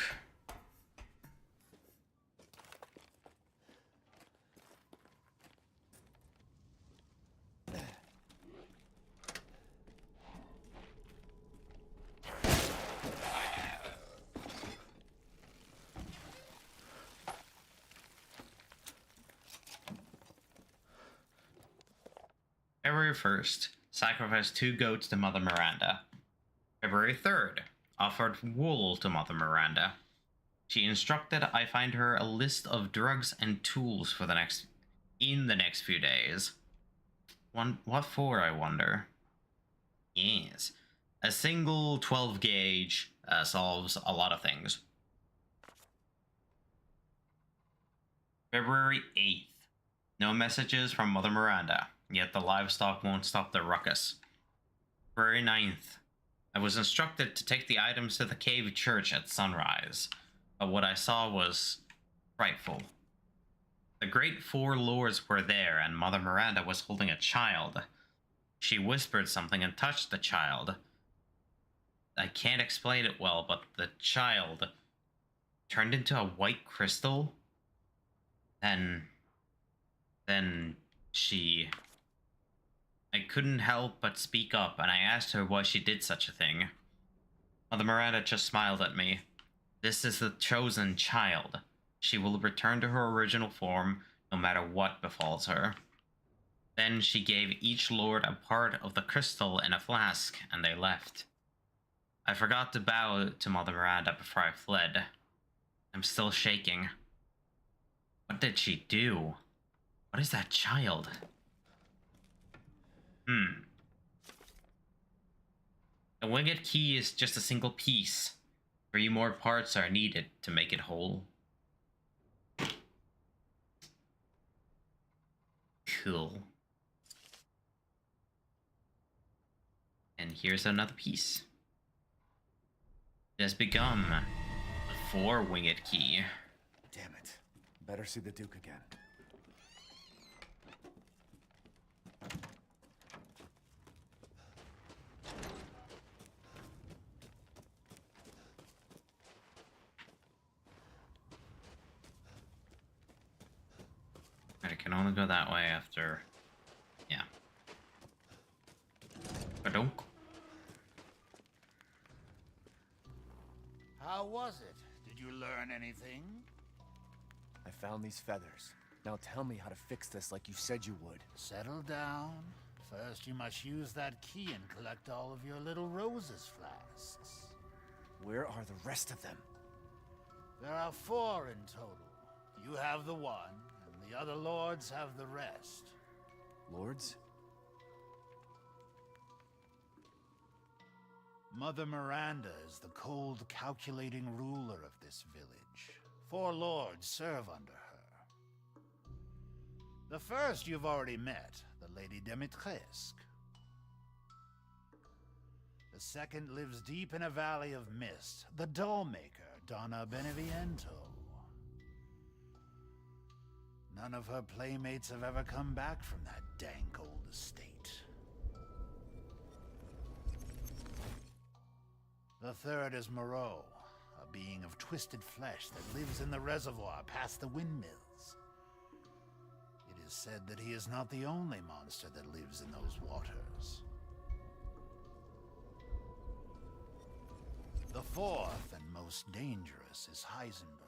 February 1st, sacrificed 2 goats to Mother Miranda. February 3rd, offered wool to Mother Miranda. She instructed I find her a list of drugs and tools for the next few days. What for, I wonder? Yes. A single 12 gauge solves a lot of things. February 8th. No messages from Mother Miranda, yet the livestock won't stop the ruckus. February 9th. I was instructed to take the items to the cave church at sunrise, but what I saw was frightful. The great 4 lords were there, and Mother Miranda was holding a child. She whispered something and touched the child. I can't explain it well, but the child turned into a white crystal. Then she... I couldn't help but speak up, and I asked her why she did such a thing. Mother Miranda just smiled at me. This is the chosen child. She will return to her original form, no matter what befalls her. Then she gave each lord a part of the crystal in a flask, and they left. I forgot to bow to Mother Miranda before I fled. I'm still shaking. What did she do? What is that child? A winged key is just a single piece. 3 more parts are needed to make it whole. Cool. And here's another piece. It has become a 4-winged key. Damn it. Better see the Duke again. I can only go that way after... Yeah. Badonk. How was it? Did you learn anything? I found these feathers. Now tell me how to fix this like you said you would. Settle down. First, you must use that key and collect all of your little roses flasks. Where are the rest of them? There are 4 in total. You have the one, and the other lords have the rest. Lords? Mother Miranda is the cold, calculating ruler of this village. 4 lords serve under her. The first you've already met, the Lady Dimitrescu. The second lives deep in a valley of mist, the doll-maker, Donna Beneviento. None of her playmates have ever come back from that dank old estate. The third is Moreau, a being of twisted flesh that lives in the reservoir past the windmills. It is said that he is not the only monster that lives in those waters. The fourth and most dangerous is Heisenberg.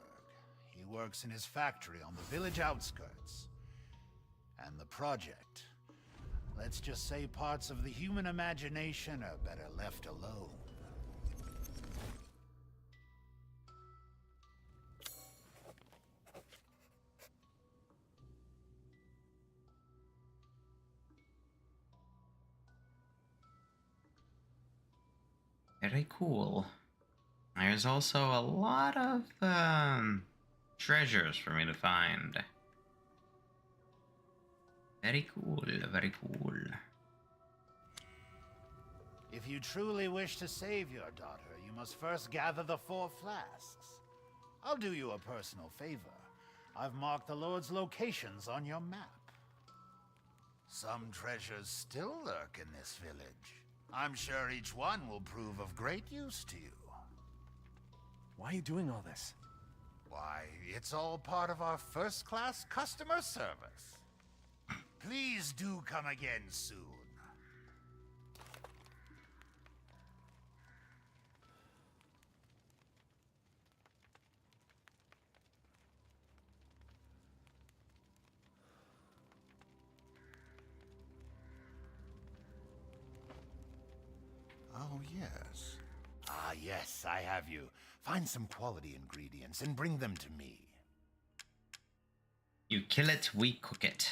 He works in his factory on the village outskirts. And the project. Let's just say parts of the human imagination are better left alone. Very cool. There's also a lot of treasures for me to find. Very cool, very cool. If you truly wish to save your daughter, you must first gather the 4 flasks. I'll do you a personal favor. I've marked the Lord's locations on your map. Some treasures still lurk in this village. I'm sure each one will prove of great use to you. Why are you doing all this? Why, it's all part of our first-class customer service. Please do come again soon. Oh, yes. Ah, yes, I have you. Find some quality ingredients and bring them to me. You kill it, we cook it.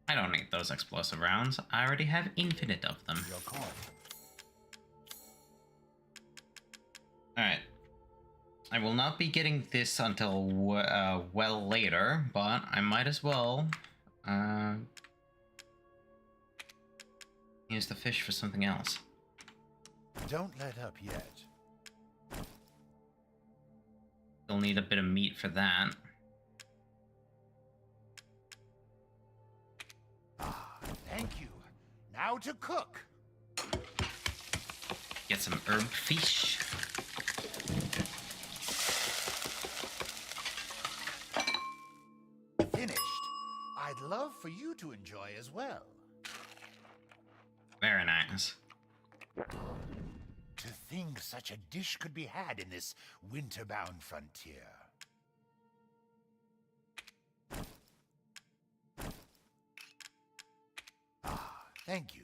I don't need those explosive rounds. I already have infinite of them. Your call. Alright. I will not be getting this until well later, but I might as well use the fish for something else. Don't let up yet. Still need a bit of meat for that. Thank you. Now to cook. Get some herb fish. Finished. I'd love for you to enjoy as well. Very nice. To think such a dish could be had in this winter-bound frontier. Ah, thank you.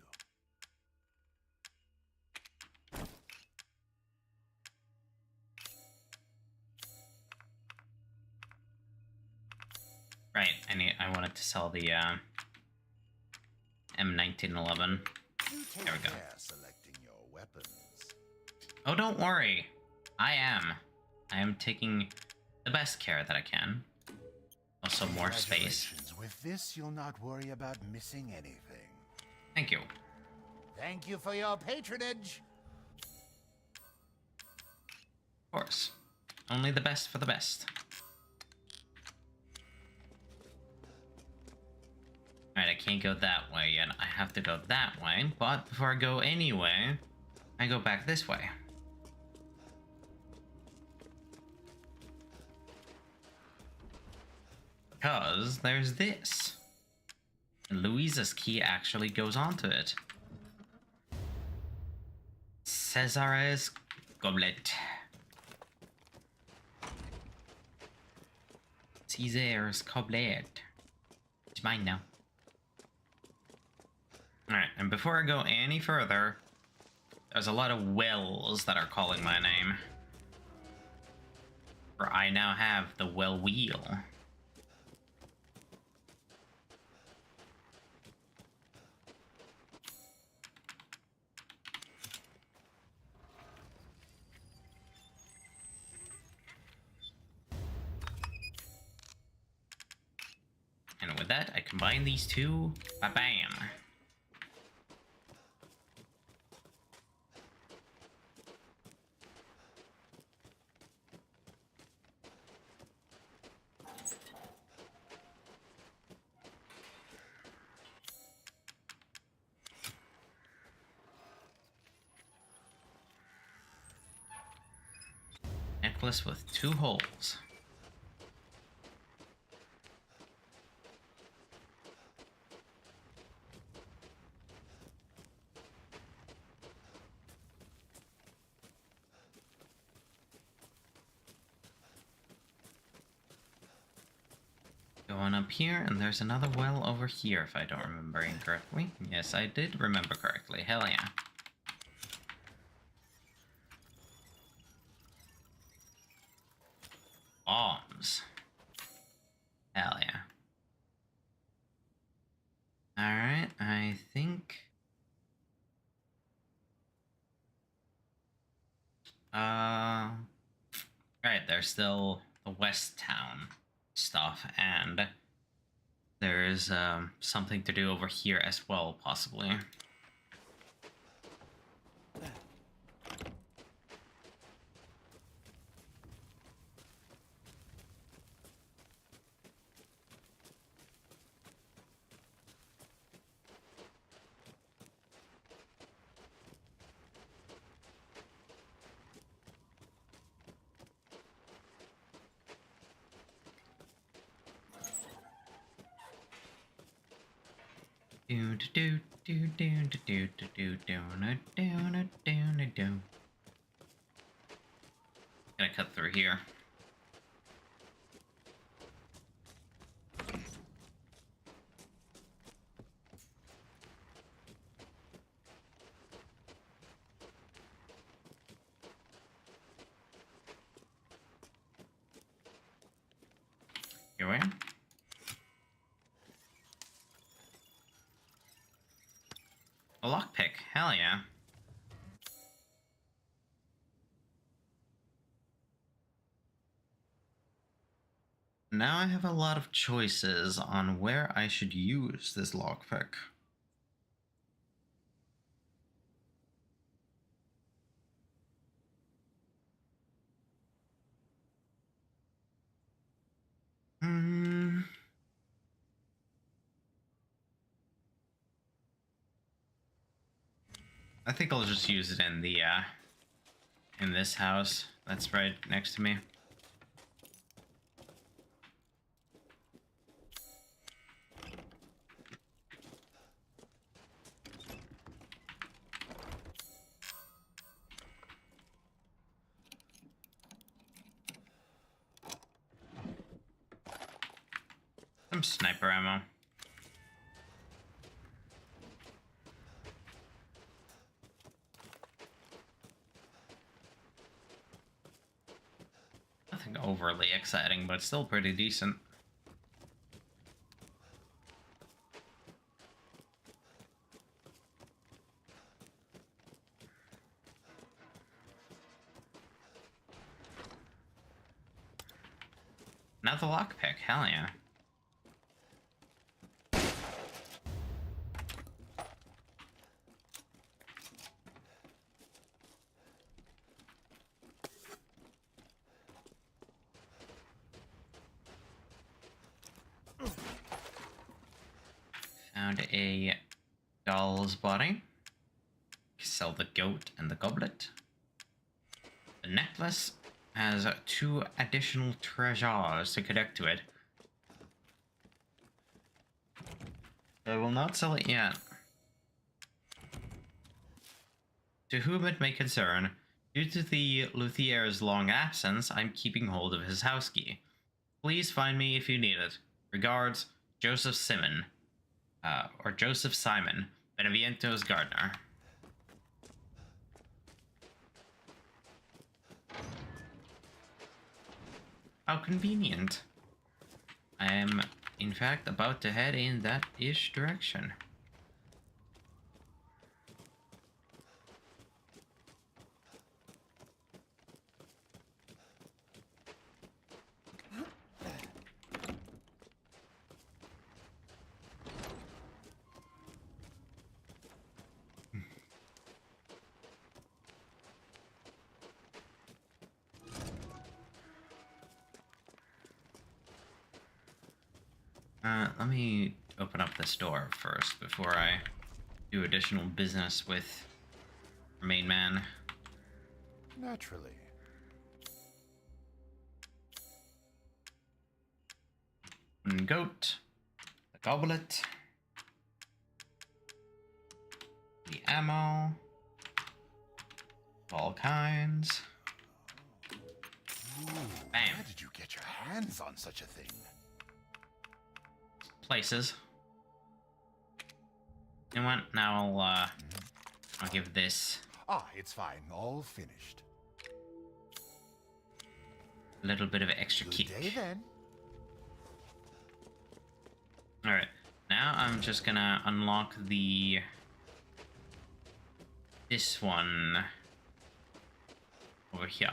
Right, I wanted to sell the M1911. You take There we go. care selecting your weapons. Oh, don't worry. I am taking the best care that I can. Also more space. Congratulations. With this, you'll not worry about missing anything. Thank you. Thank you for your patronage. Of course. Only the best for the best. Alright, I can't go that way yet. I have to go that way, but before I go anyway, I go back this way. Because there's this. And Louisa's key actually goes onto it. Cesare's goblet. Caesar's goblet. It's mine now. Alright, and before I go any further, There's a lot of wells that are calling my name. For I now have the well wheel. And with that, I combine these two. Ba-bam! Necklace with 2 holes. Going up here, and there's another well over here, if I don't remember incorrectly. Yes, I did remember correctly. Hell yeah. Bombs. Hell yeah. Alright, I think... Alright, there's still the West Town stuff, and there's something to do over here as well, possibly. Do do do do do do do do do do do do. Gonna cut through here. Here we are. A lockpick, hell yeah. Now I have a lot of choices on where I should use this lockpick. I think I'll just use it in the, in this house that's right next to me. Some sniper ammo. Nothing overly exciting, but still pretty decent. Another lockpick, hell yeah. Found a doll's body. Sell the goat and the goblet. The necklace has 2 additional treasures to connect to it. I will not sell it yet. To whom it may concern, due to the luthier's long absence, I'm keeping hold of his house key. Please find me if you need it. Regards, Joseph Simon. Or Joseph Simon, Beneviento's gardener. How convenient. I am, in fact, about to head in that-ish direction. Let me open up this door first before I do additional business with our main man. Naturally. One goat, the goblet, the ammo, all kinds. Ooh, Bam. where did you get your hands on such a thing? Places. You know what? Now I'll give this Ah, it's fine. All finished. a little bit of extra Good kick. day then. Alright, now I'm just gonna unlock this one over here.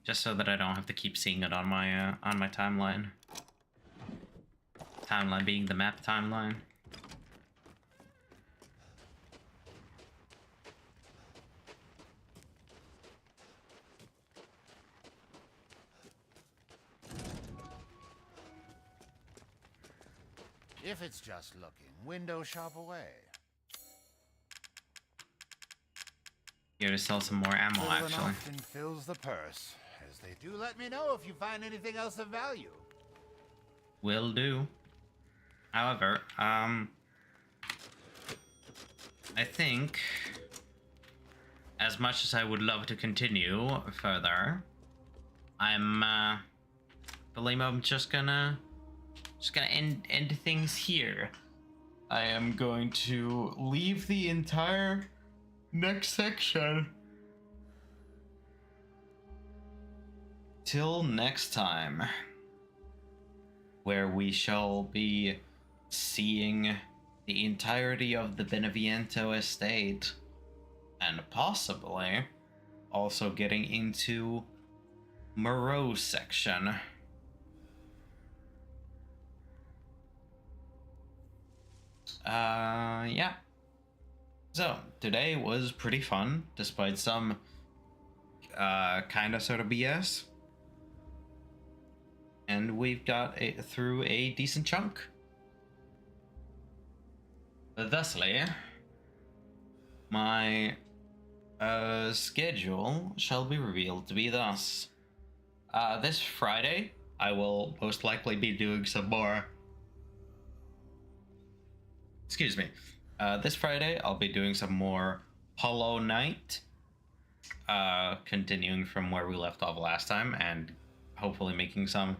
Just so that I don't have to keep seeing it on my timeline. Timeline being the map timeline. If it's just looking, window shop away. Here to sell some more ammo, Little actually. often fills the purse. As they do, let me know if you find anything else of value. Will do. However, I think, as much as I would love to continue further, I believe I'm just gonna end things here. I am going to leave the entire next section till next time, where we shall be seeing the entirety of the Beneviento estate and possibly also getting into Moreau section. Yeah. So, today was pretty fun, despite some kind of sort of BS. And we've got through a decent chunk. Thusly, my schedule shall be revealed to be thus. This Friday, I will most likely be doing some more... Excuse me. This Friday, I'll be doing some more Hollow Knight, continuing from where we left off last time, and hopefully making some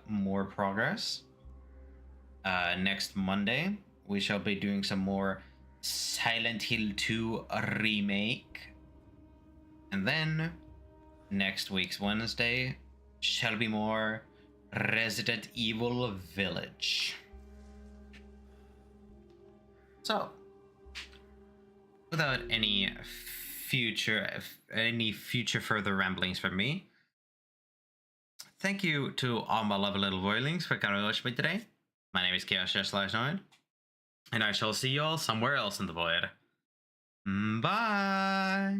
more progress. Next Monday, we shall be doing some more Silent Hill 2 remake, and then next week's Wednesday shall be more Resident Evil Village. So, without any future further ramblings from me, thank you to all my lovely little voidlings for coming with me today. My name is Chaos/Noid, and I shall see you all somewhere else in the void. Bye!